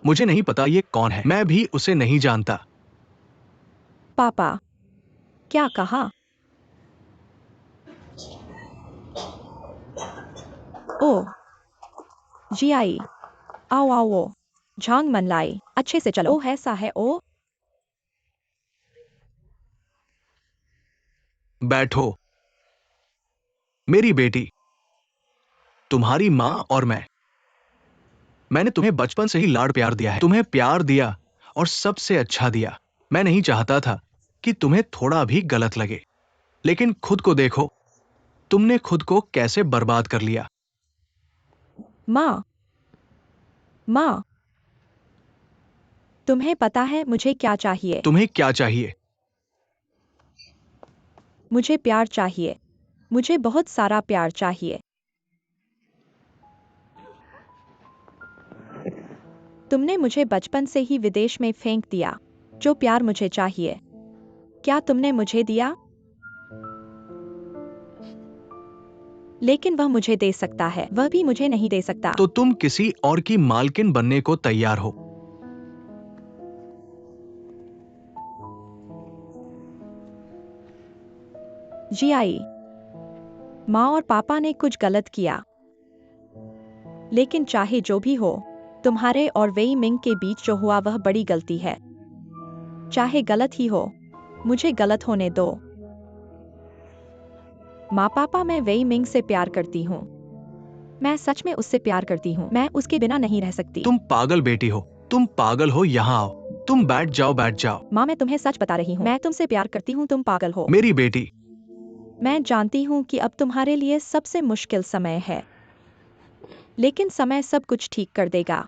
S2: मुझे नहीं पता ये कौन है। मैं भी उसे नहीं जानता।
S1: पापा, क्या कहा? ओ जी आई। आओ आओ। झांग मनलाई, अच्छे से चलो। ओह ऐसा है। ओ
S2: बैठो। मेरी बेटी, तुम्हारी माँ और मैंने तुम्हें बचपन से ही लाड़ प्यार दिया है। तुम्हें प्यार दिया और सबसे अच्छा दिया। मैं नहीं चाहता था कि तुम्हें थोड़ा भी गलत लगे, लेकिन खुद को देखो, तुमने खुद को कैसे बर्बाद कर लिया।
S1: माँ, माँ, तुम्हें पता है मुझे क्या चाहिए?
S2: तुम्हें क्या चाहिए?
S1: मुझे प्यार चाहिए। मुझे बहुत सारा प्यार चाहिए। तुमने मुझे बचपन से ही विदेश में फेंक दिया। जो प्यार मुझे चाहिए, क्या तुमने मुझे दिया? लेकिन वह मुझे दे सकता है, वह भी मुझे नहीं दे सकता।
S2: तो तुम किसी और की मालकिन बनने को तैयार हो।
S1: जी आई। माँ और पापा ने कुछ गलत किया, लेकिन चाहे जो भी हो, तुम्हारे और वेई मिंग के बीच जो हुआ वह बड़ी गलती है। चाहे गलत ही हो, मुझे गलत होने दो। माँ पापा, मैं वेई मिंग से प्यार करती हूँ। मैं सच में उससे प्यार करती हूँ। मैं उसके बिना नहीं रह सकती।
S2: तुम पागल बेटी हो, तुम पागल हो, यहाँ आओ। तुम बैठ जाओ, बैठ जाओ।
S1: माँ, मैं तुम्हें सच बता रही हूँ। मैं तुमसे प्यार करती हूँ, तुम पागल हो।
S2: मेरी बेटी।
S1: मैं जानती हूँ कि अब तुम्हारे लिए सबसे मुश्किल समय है, लेकिन समय सब कुछ ठीक कर देगा।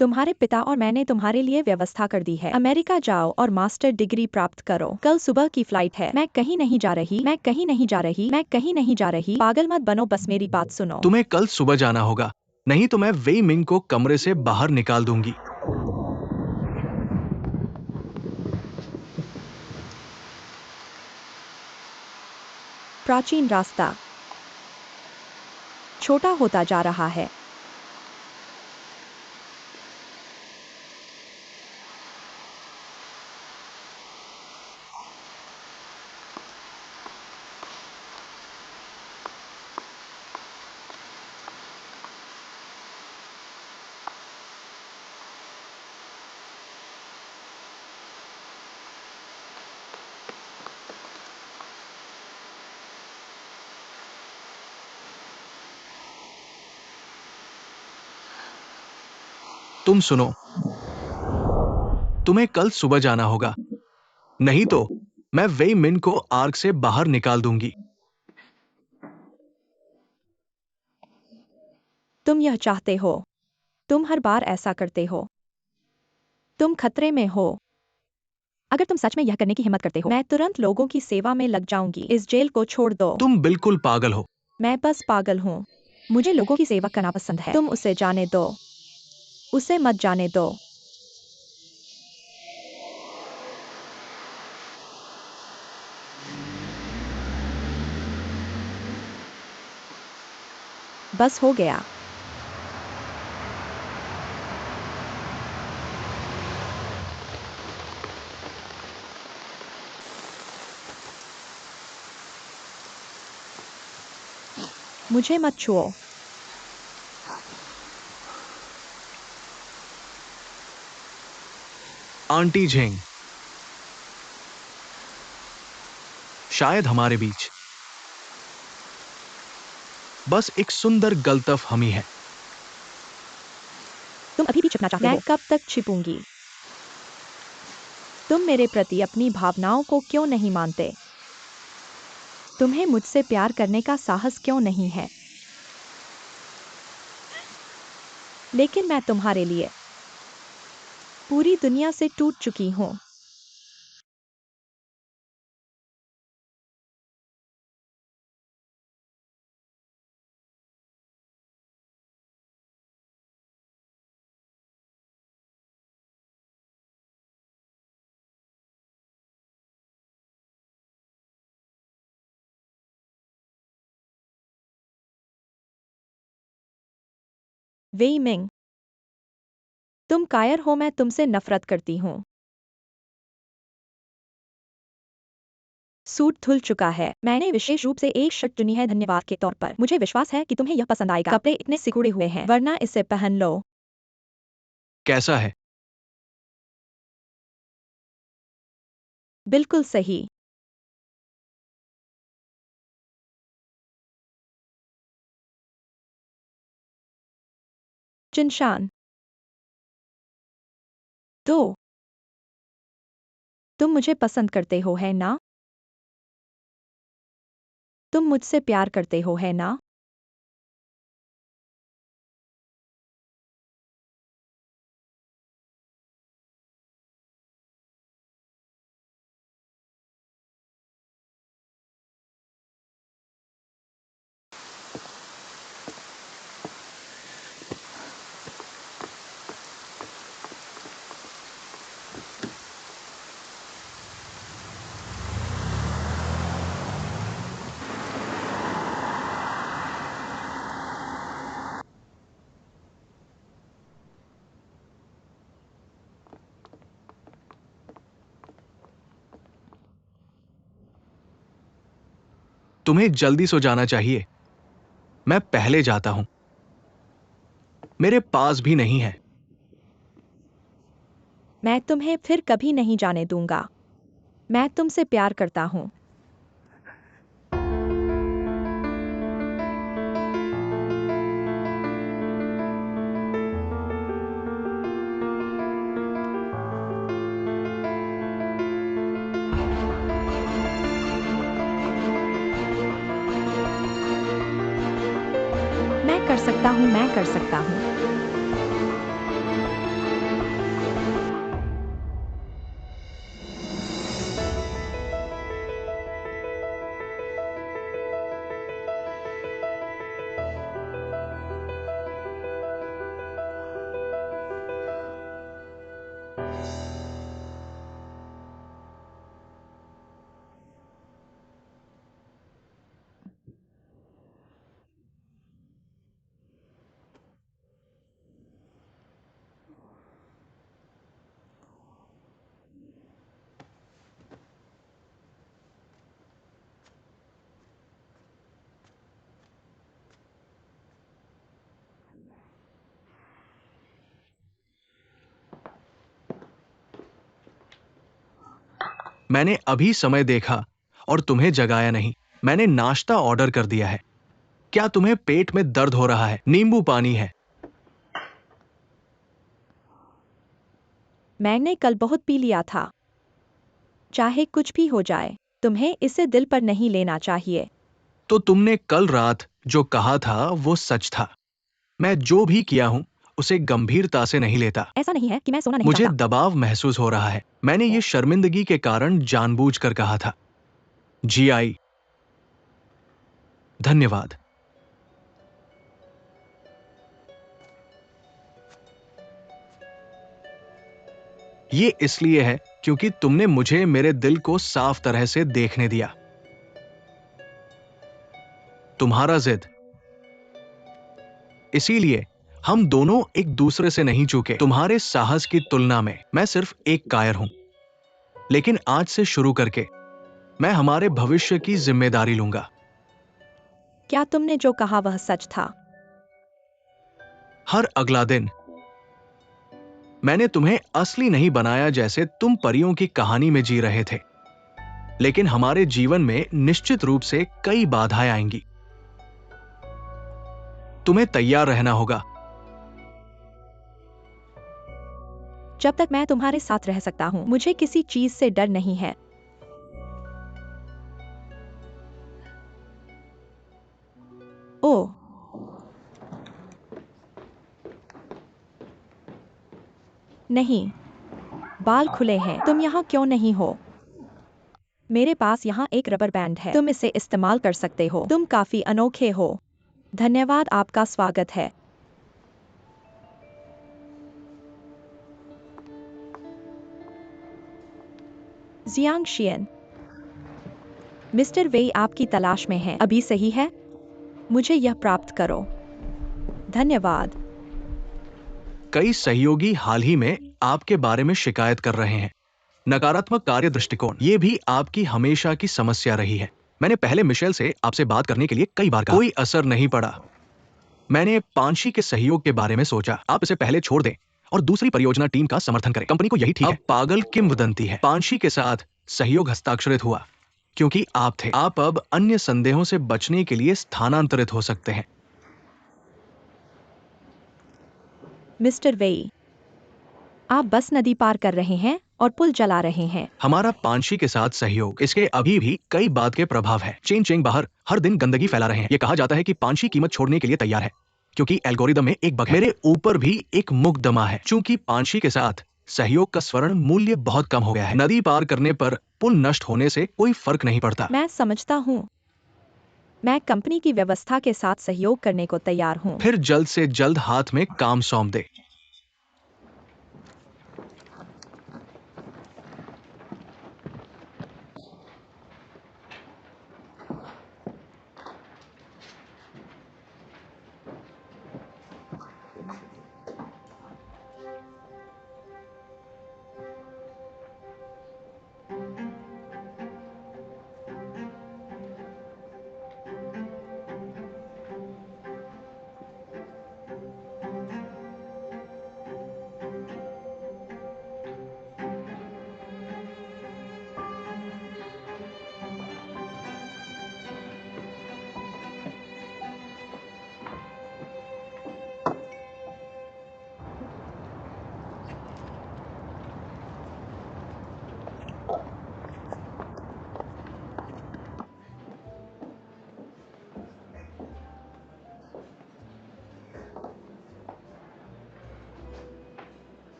S1: तुम्हारे पिता और मैंने तुम्हारे लिए व्यवस्था कर दी है। अमेरिका जाओ और मास्टर डिग्री प्राप्त करो। कल सुबह की फ्लाइट है। मैं कहीं नहीं जा रही, मैं कहीं नहीं जा रही, मैं कहीं नहीं जा रही। पागल मत बनो, बस मेरी बात सुनो।
S2: तुम्हें कल सुबह जाना होगा, नहीं तो मैं वेई मिंग को कमरे से बाहर निकाल दूंगी।
S1: प्राचीन रास्ता छोटा होता जा रहा है।
S2: तुम सुनो, तुम्हें कल सुबह जाना होगा, नहीं तो मैं वेई मिन को आर्क से बाहर निकाल दूंगी।
S1: तुम यह चाहते हो। तुम हर बार ऐसा करते हो। तुम खतरे में हो। अगर तुम सच में यह करने की हिम्मत करते हो, मैं तुरंत लोगों की सेवा में लग जाऊंगी। इस जेल को छोड़ दो।
S2: तुम बिल्कुल पागल हो।
S1: मैं बस पागल हूँ। मुझे लोगों की सेवा करना पसंद है। तुम उसे जाने दो। उसे मत जाने दो। बस हो गया। मुझे मत छुओ।
S2: आंटी झेंग, शायद हमारे बीच बस एक सुंदर गलतफ हमी है।
S1: तुम अभी भी छिपना चाहते हो। मैं कब तक छिपूंगी? तुम मेरे प्रति अपनी भावनाओं को क्यों नहीं मानते? तुम्हें मुझसे प्यार करने का साहस क्यों नहीं है? लेकिन मैं तुम्हारे लिए पूरी दुनिया से टूट चुकी हूँ। वेई मिंग, तुम कायर हो। मैं तुमसे नफरत करती हूँ। सूट धुल चुका है। मैंने विशेष रूप से एक शर्ट चुनी है धन्यवाद के तौर पर। मुझे विश्वास है कि तुम्हें यह पसंद आएगा। कपड़े इतने सिकुड़े हुए हैं, वरना इसे पहन लो।
S2: कैसा है?
S1: बिल्कुल सही। चिंशान दो, तुम मुझे पसंद करते हो, है ना? तुम मुझसे प्यार करते हो, है ना?
S2: तुम्हें जल्दी सो जाना चाहिए। मैं पहले जाता हूं। मेरे पास भी नहीं है।
S1: मैं तुम्हें फिर कभी नहीं जाने दूंगा। मैं तुमसे प्यार करता हूँ। मैं कर सकता हूँ, मैं कर सकता हूँ।
S2: मैंने अभी समय देखा और तुम्हें जगाया नहीं। मैंने नाश्ता ऑर्डर कर दिया है। क्या तुम्हें पेट में दर्द हो रहा है? नींबू पानी है।
S1: मैंने कल बहुत पी लिया था। चाहे कुछ भी हो जाए, तुम्हें इसे दिल पर नहीं लेना चाहिए।
S2: तो तुमने कल रात जो कहा था वो सच था। मैं जो भी किया हूं उसे गंभीरता से नहीं लेता।
S1: ऐसा नहीं है कि मैं सोना नहीं
S2: मुझे
S1: चाहता।
S2: दबाव महसूस हो रहा है। मैंने ये शर्मिंदगी के कारण जानबूझकर कहा था। जी आई, धन्यवाद। ये इसलिए है क्योंकि तुमने मुझे मेरे दिल को साफ तरह से देखने दिया। तुम्हारा जिद। इसीलिए हम दोनों एक दूसरे से नहीं चूके। तुम्हारे साहस की तुलना में मैं सिर्फ एक कायर हूं। लेकिन आज से शुरू करके मैं हमारे भविष्य की जिम्मेदारी लूंगा।
S1: क्या तुमने जो कहा वह सच था?
S2: हर अगला दिन। मैंने तुम्हें असली नहीं बनाया जैसे तुम परियों की कहानी में जी रहे थे। लेकिन हमारे जीवन में निश्चित रूप से कई बाधाएं आएंगी। तुम्हें तैयार रहना होगा।
S1: जब तक मैं तुम्हारे साथ रह सकता हूँ, मुझे किसी चीज से डर नहीं है। ओह, नहीं, बाल खुले हैं। तुम यहाँ क्यों नहीं हो? मेरे पास यहाँ एक रबर बैंड है। तुम इसे इस्तेमाल कर सकते हो। तुम काफी अनोखे हो। धन्यवाद, आपका स्वागत है। जियांग शियन, मिस्टर वेई आपकी तलाश में है। अभी सही है? मुझे यह प्राप्त करो। धन्यवाद।
S2: कई सहयोगी हाल ही में आपके बारे में शिकायत कर रहे हैं। नकारात्मक कार्य दृष्टिकोण, ये भी आपकी हमेशा की समस्या रही है। मैंने पहले मिशेल से आपसे बात करने के लिए कई बार कहा, कोई असर नहीं पड़ा। मैंने पांशी के सहयोग के बारे में सोचा। आप इसे पहले छोड़ दें और दूसरी परियोजना टीम का समर्थन करें। कंपनी को यही ठीक है। अब पागल किंवदंती है। पांशी के साथ सहयोग हस्ताक्षरित हुआ क्योंकि आप थे। आप अब अन्य संदेहों से बचने के लिए स्थानांतरित हो सकते हैं।
S1: मिस्टर वेई, आप बस नदी पार कर रहे हैं और पुल जला रहे हैं।
S2: हमारा पांशी के साथ सहयोग, इसके अभी भी कई बात के प्रभाव है। चेन चेंग बाहर हर दिन गंदगी फैला रहे हैं। ये कहा जाता है कि पांशी कीमत छोड़ने के लिए तैयार है क्योंकि एल्गोरिदम में एक बग है। मेरे ऊपर भी एक मुकदमा है। चूंकि पांशी के साथ सहयोग का स्वर्ण मूल्य बहुत कम हो गया है। नदी पार करने पर पुल नष्ट होने से कोई फर्क नहीं पड़ता।
S1: मैं समझता हूँ। मैं कंपनी की व्यवस्था के साथ सहयोग करने को तैयार हूँ।
S2: फिर जल्द से जल्द हाथ में काम सौंप दे।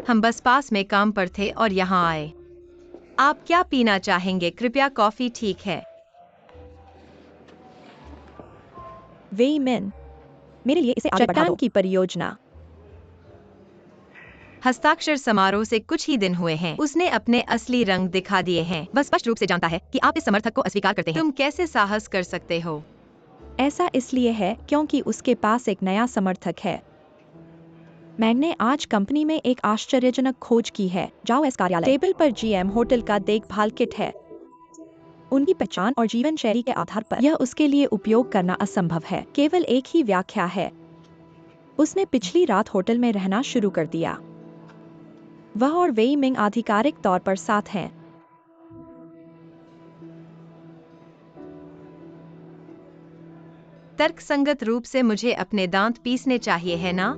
S4: हम बस पास में काम पर थे और यहाँ आए। आप क्या पीना चाहेंगे? कृपया कॉफी। ठीक है।
S1: वेई मिन, मेरे लिए इसे आगे बढ़ा दो। की परियोजना।
S4: हस्ताक्षर समारोह से कुछ ही दिन हुए हैं। उसने अपने असली रंग दिखा दिए हैं। वह स्पष्ट रूप से जानता है कि आप इस समर्थक को अस्वीकार करते हैं। तुम कैसे साहस कर सकते हो?
S1: ऐसा इसलिए है क्योंकि उसके पास एक नया समर्थक है। मैंने आज कंपनी में एक आश्चर्यजनक खोज की है। जाओ इस कार्यालय। टेबल पर जीएम होटल का देखभाल किट है। उनकी पहचान और जीवन शैली के आधार पर यह उसके लिए उपयोग करना असंभव है। केवल एक ही व्याख्या है। उसने पिछली रात होटल में रहना शुरू कर दिया। वह और वेई मिंग आधिकारिक तौर पर साथ हैं।
S4: तर्कसंगत रूप से मुझे अपने दांत पीसने चाहिए, है ना?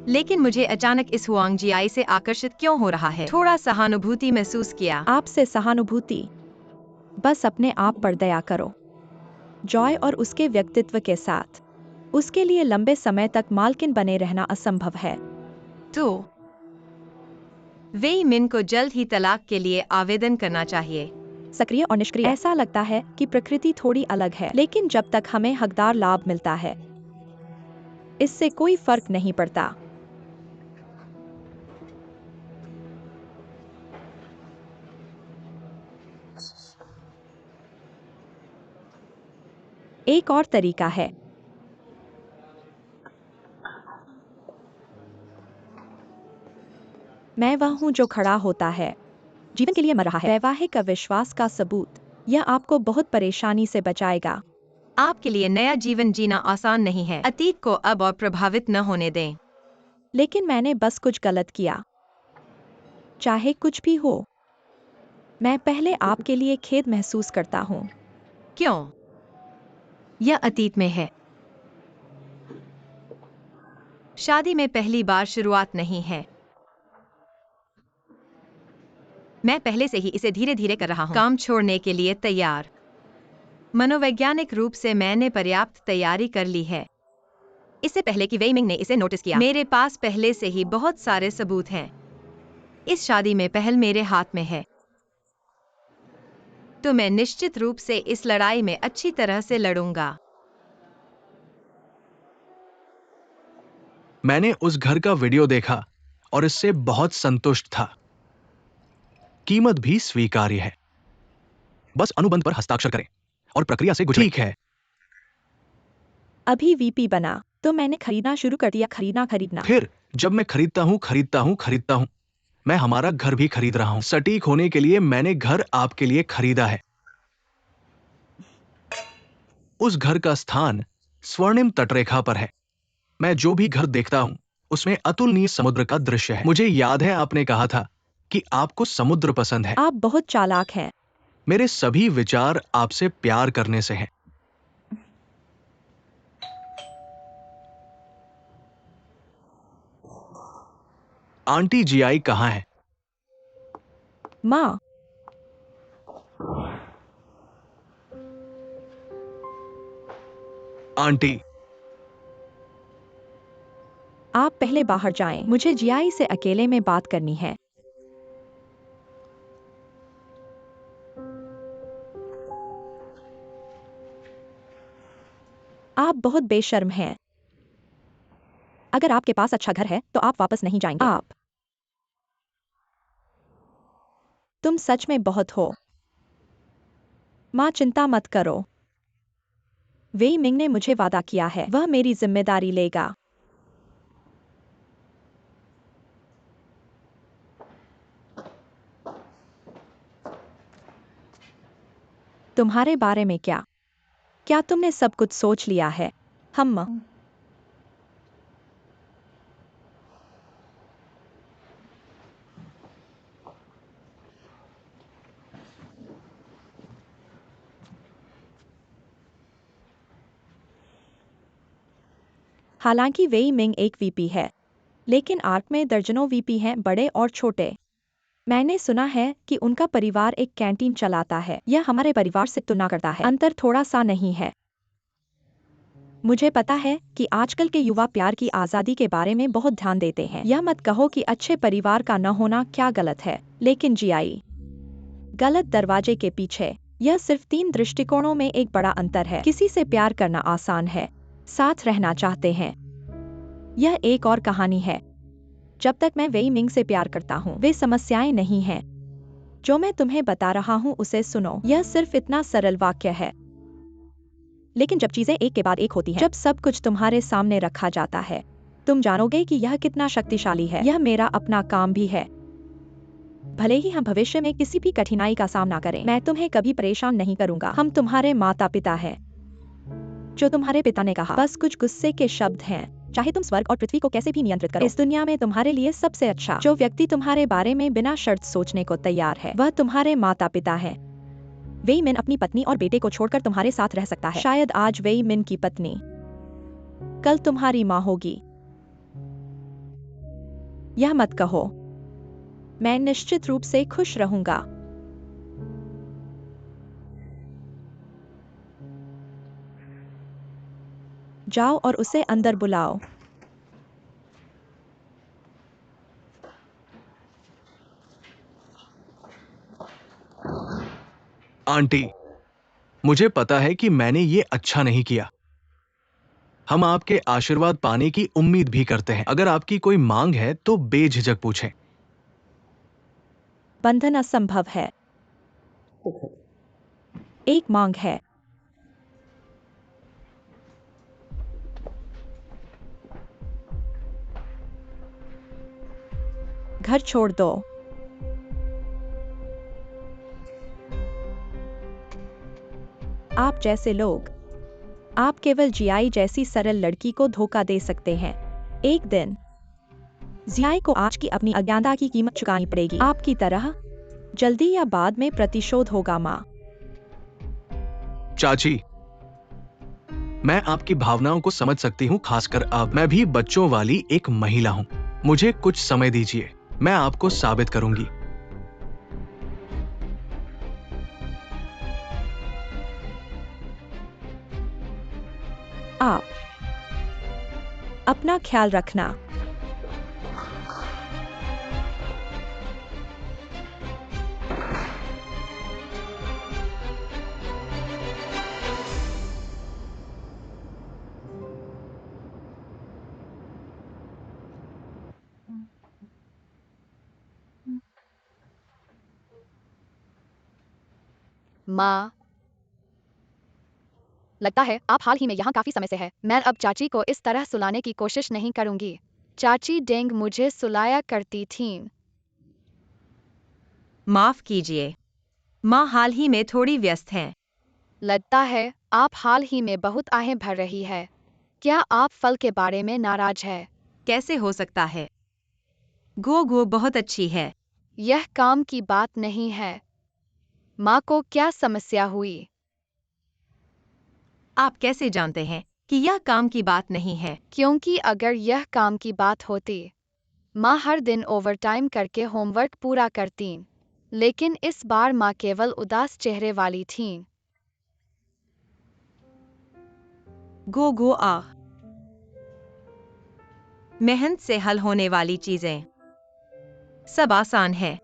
S4: लेकिन मुझे अचानक इस हुआंग जियाई से आकर्षित क्यों हो रहा है? थोड़ा सहानुभूति महसूस किया।
S1: आपसे सहानुभूति? बस अपने आप पर दया करो। जॉय और उसके व्यक्तित्व के साथ उसके लिए लंबे समय तक मालकिन बने रहना असंभव है।
S4: तो वेई मिन को जल्द ही तलाक के लिए आवेदन करना चाहिए।
S1: सक्रिय और निष्क्रिय। ऐसा लगता है कि प्रकृति थोड़ी अलग है, लेकिन जब तक हमें हकदार लाभ मिलता है, इससे कोई फर्क नहीं पड़ता। एक और तरीका है। मैं वह हूं जो खड़ा होता है, जीवन के लिए मर रहा है। वैवाहिक अविश्वास का सबूत। यह आपको बहुत परेशानी से बचाएगा।
S4: आपके लिए नया जीवन जीना आसान नहीं है। अतीत को अब और प्रभावित न होने दें।
S1: लेकिन मैंने बस कुछ गलत किया। चाहे कुछ भी हो, मैं पहले आपके लिए खेद महसूस करता हूं।
S4: क्यों? यह अतीत में है। शादी में पहली बार शुरुआत नहीं है। मैं पहले से ही इसे धीरे धीरे कर रहा हूं। काम छोड़ने के लिए तैयार। मनोवैज्ञानिक रूप से मैंने पर्याप्त तैयारी कर ली है। इससे पहले कि वेई मिंग ने इसे नोटिस किया। मेरे पास पहले से ही बहुत सारे सबूत हैं। इस शादी में पहल मेरे हाथ में है। तो मैं निश्चित रूप से इस लड़ाई में अच्छी तरह से लड़ूंगा।
S2: मैंने उस घर का वीडियो देखा और इससे बहुत संतुष्ट था। कीमत भी स्वीकार्य है। बस अनुबंध पर हस्ताक्षर करें और प्रक्रिया से गुजरें। ठीक है।
S1: अभी वीपी बना तो मैंने खरीदना शुरू कर दिया। खरीदना।
S2: फिर जब मैं खरीदता हूं, मैं हमारा घर भी खरीद रहा हूं। सटीक होने के लिए मैंने घर आपके लिए खरीदा है। उस घर का स्थान स्वर्णिम तटरेखा पर है। मैं जो भी घर देखता हूं, उसमें अतुलनीय समुद्र का दृश्य है। मुझे याद है आपने कहा था कि आपको समुद्र पसंद है।
S1: आप बहुत चालाक हैं।
S2: मेरे सभी विचार आपसे प्यार करने से हैं। आंटी जियाई कहाँ है?
S1: माँ,
S2: आंटी,
S1: आप पहले बाहर जाएं। मुझे जियाई से अकेले में बात करनी है। आप बहुत बेशर्म हैं। अगर आपके पास अच्छा घर है तो आप वापस नहीं जाएंगे। तुम सच में बहुत हो। माँ, चिंता मत करो। वेई मिंग ने मुझे वादा किया है, वह मेरी जिम्मेदारी लेगा। तुम्हारे बारे में क्या? क्या तुमने सब कुछ सोच लिया है? हम हालांकि वेई मिंग एक वीपी है, लेकिन आर्क में दर्जनों वीपी हैं, बड़े और छोटे। मैंने सुना है कि उनका परिवार एक कैंटीन चलाता है। यह हमारे परिवार से तुलना करता है। अंतर थोड़ा सा नहीं है। मुझे पता है कि आजकल के युवा प्यार की आज़ादी के बारे में बहुत ध्यान देते हैं। यह मत कहो कि अच्छे परिवार का न होना क्या गलत है, लेकिन जीआई गलत दरवाजे के पीछे यह सिर्फ 3 दृष्टिकोणों में एक बड़ा अंतर है। किसी से प्यार करना आसान है, साथ रहना चाहते हैं। यह एक और कहानी है। जब तक मैं वेई मिंग से प्यार करता हूँ, वे समस्याएं नहीं हैं। जो मैं तुम्हें बता रहा हूँ उसे सुनो। यह सिर्फ इतना सरल वाक्य है, लेकिन जब चीजें एक के बाद एक होती हैं, जब सब कुछ तुम्हारे सामने रखा जाता है, तुम जानोगे कि यह कितना शक्तिशाली है। यह मेरा अपना काम भी है। भले ही हम भविष्य में किसी भी कठिनाई का सामना करें, मैं तुम्हें कभी परेशान नहीं करूंगा। हम तुम्हारे माता पिता हैं। जो तुम्हारे पिता ने कहा, बस कुछ गुस्से के शब्द हैं। चाहे तुम स्वर्ग और पृथ्वी को कैसे भी नियंत्रित करो, इस दुनिया में तुम्हारे लिए सबसे अच्छा जो व्यक्ति तुम्हारे बारे में बिना शर्त सोचने को तैयार है, वह तुम्हारे माता पिता है। वेई मिन अपनी पत्नी और बेटे को छोड़कर तुम्हारे साथ रह सकता है। शायद आज वेई मिन की पत्नी कल तुम्हारी माँ होगी। यह मत कहो, मैं निश्चित रूप से खुश रहूंगा। जाओ और उसे अंदर बुलाओ।
S2: आंटी, मुझे पता है कि मैंने ये अच्छा नहीं किया। हम आपके आशीर्वाद पाने की उम्मीद भी करते हैं। अगर आपकी कोई मांग है तो बेझिझक पूछें।
S1: बंधन असंभव है। एक मांग है। घर छोड़ दो। आप जैसे लोग, आप केवल जियाई जैसी सरल लड़की को धोखा दे सकते हैं। एक दिन जियाई को आज की अपनी अज्ञानता की कीमत चुकानी पड़ेगी। आपकी तरह जल्दी या बाद में प्रतिशोध होगा। माँ,
S2: चाची, मैं आपकी भावनाओं को समझ सकती हूँ, खासकर अब। मैं भी बच्चों वाली एक महिला हूँ। मुझे कुछ समय दीजिए, मैं आपको साबित करूंगी।
S1: आप अपना ख्याल रखना।
S5: माँ, लगता है आप हाल ही में यहाँ काफी समय से हैं। मैं अब चाची को इस तरह सुलाने की कोशिश नहीं करूंगी। चाची डेंग मुझे सुलाया करती थीं।
S4: माफ कीजिए, माँ हाल ही में थोड़ी व्यस्त हैं।
S5: लगता है आप हाल ही में बहुत आहें भर रही है। क्या आप फल के बारे में नाराज है?
S4: कैसे हो सकता है? गो गो बहुत अच्छी है।
S5: यह काम की बात नहीं है। माँ को क्या समस्या हुई?
S4: आप कैसे जानते हैं कि यह काम की बात नहीं है?
S5: क्योंकि अगर यह काम की बात होती, माँ हर दिन ओवरटाइम करके होमवर्क पूरा करती। लेकिन इस बार माँ केवल उदास चेहरे वाली थीं।
S4: गो गो आ। मेहनत से हल होने वाली चीजें सब आसान है,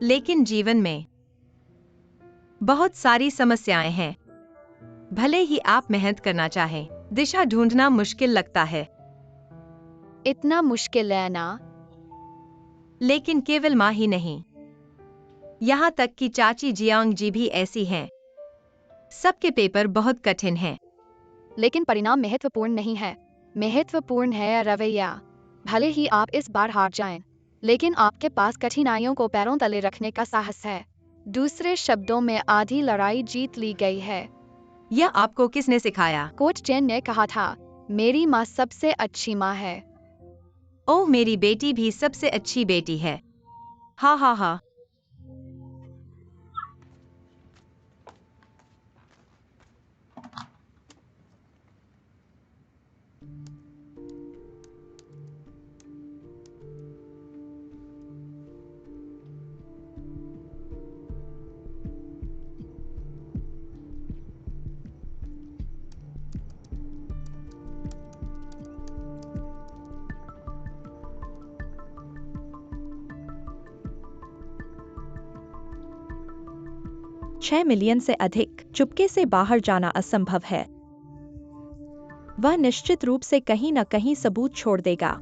S4: लेकिन जीवन में बहुत सारी समस्याएं हैं। भले ही आप मेहनत करना चाहें, दिशा ढूंढना मुश्किल लगता है।
S5: इतना मुश्किल है ना?
S4: लेकिन केवल माँ ही नहीं, यहाँ तक कि चाची जियांग जी भी ऐसी हैं। सबके पेपर बहुत कठिन हैं।
S5: लेकिन परिणाम महत्वपूर्ण नहीं है। महत्वपूर्ण है रवैया। भले ही आप इस बार हार जाएं, लेकिन आपके पास कठिनाइयों को पैरों तले रखने का साहस है। दूसरे शब्दों में आधी लड़ाई जीत ली गई है।
S4: यह आपको किसने सिखाया?
S5: कोच चेन ने कहा था, मेरी माँ सबसे अच्छी माँ है।
S4: ओह, मेरी बेटी भी सबसे अच्छी बेटी है। हा हा हा।
S1: 6 मिलियन से अधिक। चुपके से बाहर जाना असंभव है। वह निश्चित रूप से कहीं न कहीं सबूत छोड़ देगा।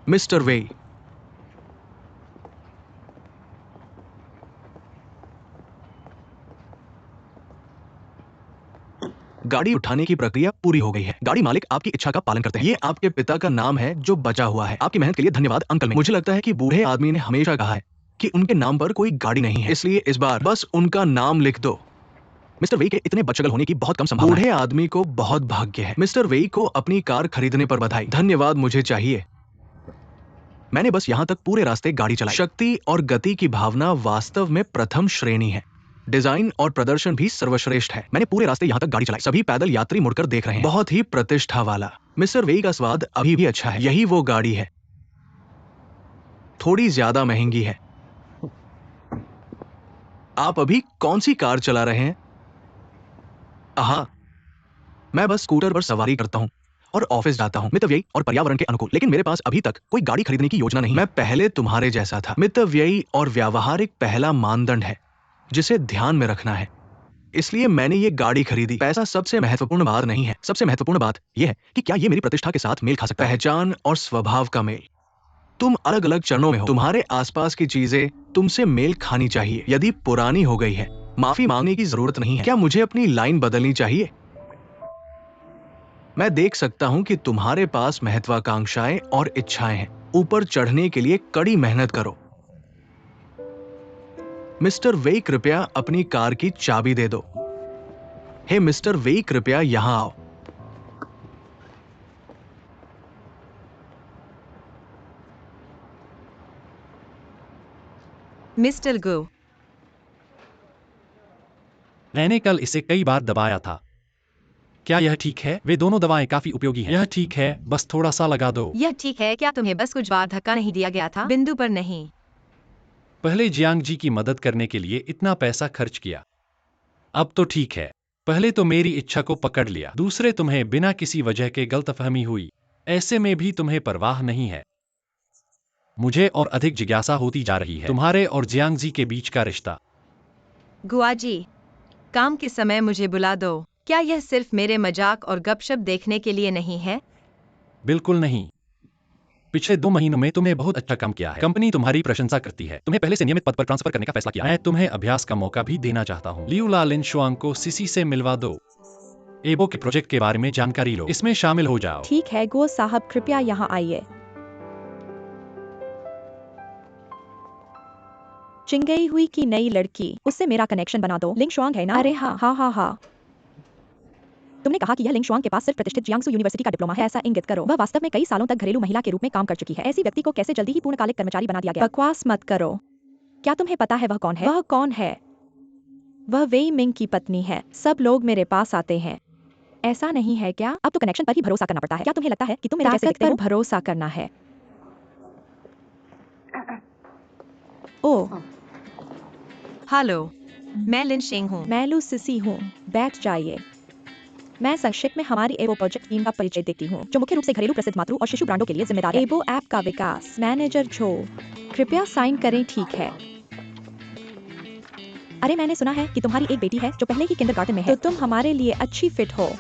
S2: मिस्टर वेई, गाड़ी उठाने की प्रक्रिया पूरी हो गई है। गाड़ी मालिक आपकी इच्छा का पालन करते हैं। ये आपके पिता का नाम है जो बचा हुआ है। आपकी मेहनत के लिए धन्यवाद अंकल। मुझे लगता है कि बूढ़े आदमी ने हमेशा कहा है कि उनके नाम पर कोई गाड़ी नहीं है, इसलिए इस बार बस उनका नाम लिख दो। मिस्टर वेई के इतने बदशगल होने की बहुत कम संभावना है। बूढ़े आदमी को बहुत भाग्य है। मिस्टर वेई को अपनी कार खरीदने पर बधाई। धन्यवाद, मुझे चाहिए। मैंने बस यहाँ तक पूरे रास्ते गाड़ी चलाई। शक्ति और गति की भावना वास्तव में प्रथम श्रेणी है। डिजाइन और प्रदर्शन भी सर्वश्रेष्ठ है। मैंने पूरे रास्ते यहाँ तक गाड़ी चलाई। सभी पैदल यात्री मुड़कर देख रहे हैं। बहुत ही प्रतिष्ठा वाला। मिस्टर वेई का स्वाद अभी भी अच्छा है। यही वो गाड़ी है। थोड़ी ज्यादा महंगी है। आप अभी कौन सी कार चला रहे हैं? हाँ, मैं बस स्कूटर पर सवारी करता हूँ और ऑफिस जाता हूँ, मितव्ययी और पर्यावरण के अनुकूल। लेकिन मेरे पास अभी तक कोई गाड़ी खरीदने की योजना नहीं। मैं पहले तुम्हारे जैसा था। मितव्ययी और व्यावहारिक पहला मानदंड है जिसे ध्यान में रखना है, इसलिए मैंने ये गाड़ी खरीदी। पैसा सबसे महत्वपूर्ण बात नहीं है। सबसे महत्वपूर्ण बात यह है कि क्या ये मेरी प्रतिष्ठा के साथ मेल खा सकता है। पहचान और स्वभाव का मेल। तुम अलग अलग चरणों में हो। तुम्हारे आसपास की चीजें तुमसे मेल खानी चाहिए। यदि पुरानी हो गई है, माफी मांगने की जरूरत नहीं है। क्या मुझे अपनी लाइन बदलनी चाहिए? मैं देख सकता हूं कि तुम्हारे पास महत्वाकांक्षाएं और इच्छाएं हैं। ऊपर चढ़ने के लिए कड़ी मेहनत करो। मिस्टर वेई, कृपया अपनी कार की चाबी दे दो। हे मिस्टर वेई, कृपया यहां आओ।
S4: मिस्टर गो,
S3: मैंने कल इसे कई बार दबाया था। क्या यह ठीक है? वे दोनों दवाएं काफी उपयोगी हैं। यह ठीक है, बस थोड़ा सा लगा दो।
S4: यह ठीक है? क्या तुम्हें बस कुछ बार धक्का नहीं दिया गया था? बिंदु पर नहीं।
S3: पहले जियांग जी की मदद करने के लिए इतना पैसा खर्च किया। अब तो ठीक है। पहले तो मेरी इच्छा को पकड़ लिया, दूसरे तुम्हें बिना किसी वजह के गलतफहमी हुई। ऐसे में भी तुम्हें परवाह नहीं है। मुझे और अधिक जिज्ञासा होती जा रही है तुम्हारे और जियांग जी के बीच का रिश्ता।
S4: गुआजी, काम के समय मुझे बुला दो। क्या यह सिर्फ मेरे मजाक और गपशप देखने के लिए नहीं है?
S3: बिल्कुल नहीं। पिछले 2 महीनों में तुमने बहुत अच्छा काम किया है। कंपनी तुम्हारी प्रशंसा करती है। तुम्हें पहले से नियमित पद पर ट्रांसफर करने का फैसला किया। मैं तुम्हें अभ्यास का मौका भी देना चाहता हूँ। लियू ला लिनशुआंग को सीसी से मिलवा दो। एबो के प्रोजेक्ट के बारे में जानकारी लो, इसमें शामिल हो जाओ।
S1: ठीक है गो साहब, कृपया यहाँ आइए। चिंगई हुई की नई लड़की, उससे मेरा कनेक्शन बना दो। लिंग शुआंग है ना? अरे हाँ हाँ हाँ हाँ। तुमने कहा कि यह लिंग शुआंग के पास सिर्फ प्रतिष्ठित जियांगसू यूनिवर्सिटी का डिप्लोमा है, ऐसा इंगित करो। वह वास्तव में कई सालों तक घरेलू महिला के रूप में काम कर चुकी है। ऐसी व्यक्ति को कैसे जल्दी ही पूर्णकालिक कर्मचारी बना दिया गया? बकवास मत करो। क्या तुम्हें पता है वह कौन है? वह कौन है? वह वेई मिंग की पत्नी है। सब लोग मेरे पास आते हैं। ऐसा नहीं है क्या? अब तो कनेक्शन पर ही भरोसा करना पड़ता है। क्या तुम्हें लगता है कि तुम मेरे जैसे दिखते हो? भरोसा करना है। ओह,
S4: हेलो, मैं लिन शेंग हूँ।
S1: मैं लू सिसी हूँ। बैठ जाइए। मैं संक्षिप्त में हमारी एबो प्रोजेक्ट टीम का परिचय देती हूँ, जो मुख्य रूप से घरेलू प्रसिद्ध मातृ और शिशु ब्रांडों के लिए जिम्मेदार है। एबो ऐप का विकास मैनेजर झो, कृपया साइन करें। ठीक है। अरे मैंने सुना है कि तुम्हारी एक बेटी है जो पहले ही किंडरगार्टन में है, तो तुम हमारे लिए अच्छी फिट हो।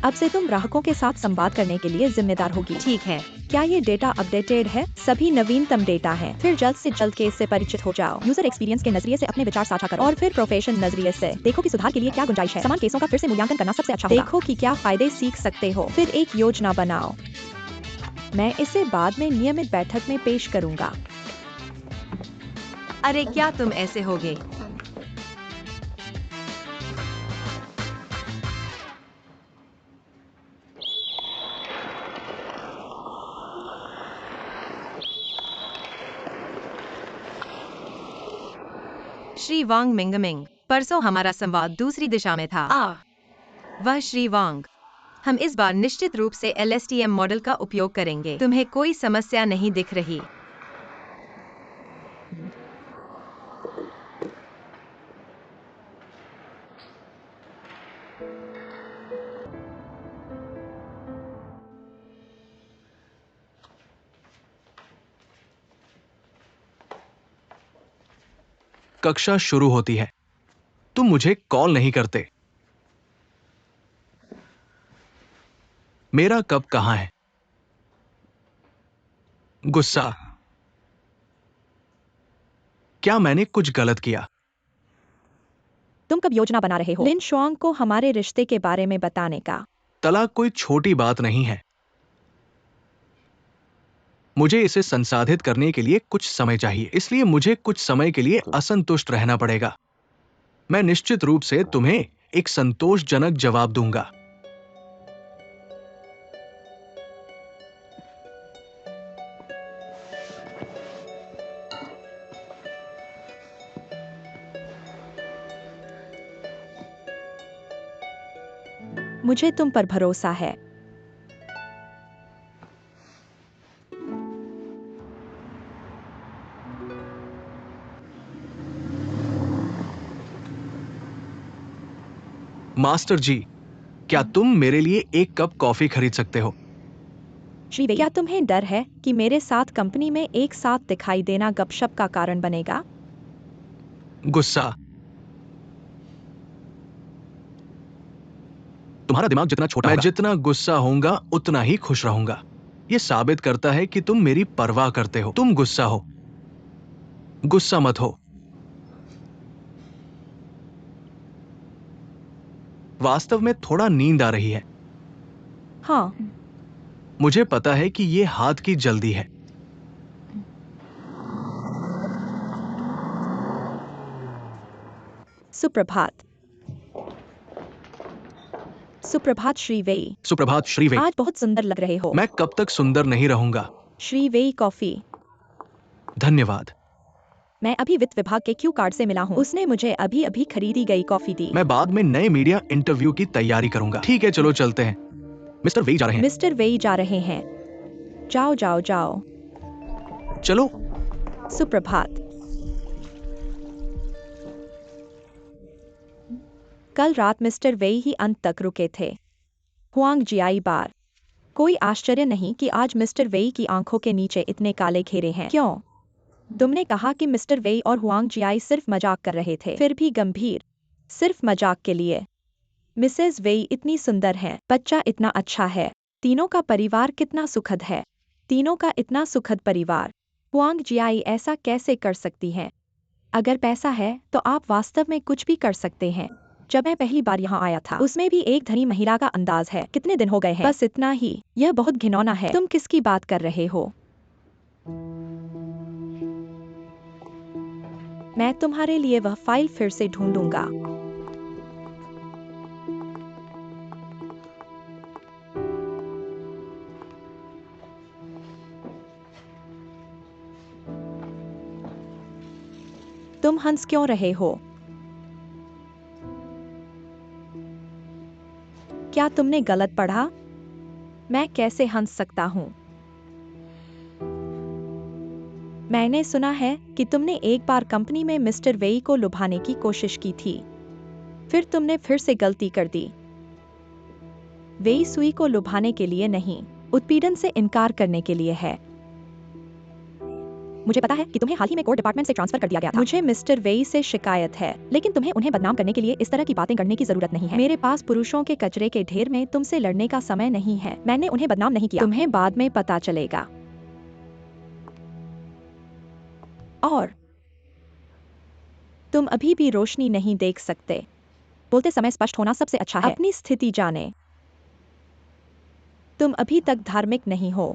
S1: अब से तुम ग्राहकों के साथ संवाद करने के लिए जिम्मेदार होगी।
S4: ठीक है।
S1: क्या ये डेटा अपडेटेड है? सभी नवीनतम डेटा है। फिर जल्द से जल्द केस से परिचित हो जाओ। यूजर एक्सपीरियंस के नजरिए से अपने विचार साझा करो और फिर प्रोफेशन नजरिए से देखो कि सुधार के लिए क्या गुंजाइश है। समान केसों का फिर से मूल्यांकन करना सबसे अच्छा होगा। देखो कि क्या फायदे सीख सकते हो, फिर एक योजना बनाओ। मैं इसे बाद में नियमित बैठक में पेश करूंगा।
S4: अरे क्या तुम ऐसे होगे? श्री वांग मिंगमिंग, परसों हमारा संवाद दूसरी दिशा में था। वह श्री वांग, हम इस बार निश्चित रूप से LSTM मॉडल का उपयोग करेंगे। तुम्हें कोई समस्या नहीं दिख रही?
S2: कक्षा शुरू होती है, तुम मुझे कॉल नहीं करते। मेरा कप कहां है? गुस्सा। क्या मैंने कुछ गलत किया?
S1: तुम कब योजना बना रहे हो लिन शुआंग को हमारे रिश्ते के बारे में बताने का?
S2: तलाक कोई छोटी बात नहीं है। मुझे इसे संसाधित करने के लिए कुछ समय चाहिए, इसलिए मुझे कुछ समय के लिए असंतुष्ट रहना पड़ेगा। मैं निश्चित रूप से तुम्हें एक संतोषजनक जवाब दूंगा।
S1: मुझे तुम पर भरोसा है।
S2: मास्टर जी, क्या तुम मेरे लिए एक कप कॉफी खरीद सकते हो?
S1: श्री वे, क्या तुम्हें डर है कि मेरे साथ कंपनी में एक साथ दिखाई देना गपशप का कारण बनेगा?
S2: गुस्सा। तुम्हारा दिमाग जितना छोटा मैं जितना गुस्सा होऊंगा उतना ही खुश रहूंगा। यह साबित करता है कि तुम मेरी परवाह करते हो। तुम गुस्सा हो, गुस्सा मत हो। वास्तव में थोड़ा नींद आ रही है।
S1: हाँ,
S2: मुझे पता है कि यह हाथ की जल्दी है।
S1: सुप्रभात। सुप्रभात श्री वेई।
S2: सुप्रभात श्री वे।
S1: आज बहुत सुंदर लग रहे हो।
S2: मैं कब तक सुंदर नहीं रहूंगा?
S1: श्री वेई कॉफी।
S2: धन्यवाद।
S1: मैं अभी वित्त विभाग के क्यू कार्ड से मिला हूँ। उसने मुझे अभी अभी खरीदी गई कॉफी दी।
S2: मैं बाद में नए मीडिया इंटरव्यू की तैयारी करूंगा। ठीक है, चलो चलते हैं। मिस्टर वेई जा रहे हैं।
S1: मिस्टर वेई जा रहे हैं। जाओ जाओ जाओ।
S2: चलो।
S1: सुप्रभात। कल रात मिस्टर वेई ही अंत तक रुके थे। हुआंग जियाई बार। कोई आश्चर्य नहीं कि आज मिस्टर वेई की आंखों के नीचे इतने काले घेरे हैं। क्यों? तुमने कहा कि मिस्टर वेई और हुआंग जियाई सिर्फ मजाक कर रहे थे, फिर भी गंभीर। सिर्फ मजाक के लिए। मिसेस वेई इतनी सुंदर हैं, बच्चा इतना अच्छा है, तीनों का परिवार कितना सुखद है, तीनों का इतना सुखद परिवार। हुआंग जियाई ऐसा कैसे कर सकती हैं? अगर पैसा है तो आप वास्तव में कुछ भी कर सकते हैं। जब मैं पहली बार यहाँ आया था, उसमें भी एक धनी महिला का अंदाज है। कितने दिन हो गए हैं? बस इतना ही। यह बहुत घिनौना है। तुम किसकी बात कर रहे हो? मैं तुम्हारे लिए वह फाइल फिर से ढूंढूंगा। तुम हंस क्यों रहे हो? क्या तुमने गलत पढ़ा? मैं कैसे हंस सकता हूँ? मैंने सुना है कि तुमने एक बार कंपनी में मिस्टर वेई को लुभाने की कोशिश की थी। फिर तुमने फिर से गलती कर दी। वेई सुई को लुभाने के लिए नहीं, उत्पीड़न से इनकार करने के लिए है। मुझे पता है कि तुम्हें हाल ही में कोर डिपार्टमेंट से ट्रांसफर कर दिया गया था। मुझे मिस्टर वेई से शिकायत है, लेकिन तुम्हें उन्हें बदनाम करने के लिए इस तरह की बातें करने की जरूरत नहीं है। मेरे पास पुरुषों के कचरे के ढेर में तुमसे लड़ने का समय नहीं है। मैंने उन्हें बदनाम नहीं किया। तुम्हें बाद में पता चलेगा। और तुम अभी भी रोशनी नहीं देख सकते। बोलते समय स्पष्ट होना सबसे अच्छा है। अपनी स्थिति जाने। तुम अभी तक धार्मिक नहीं हो।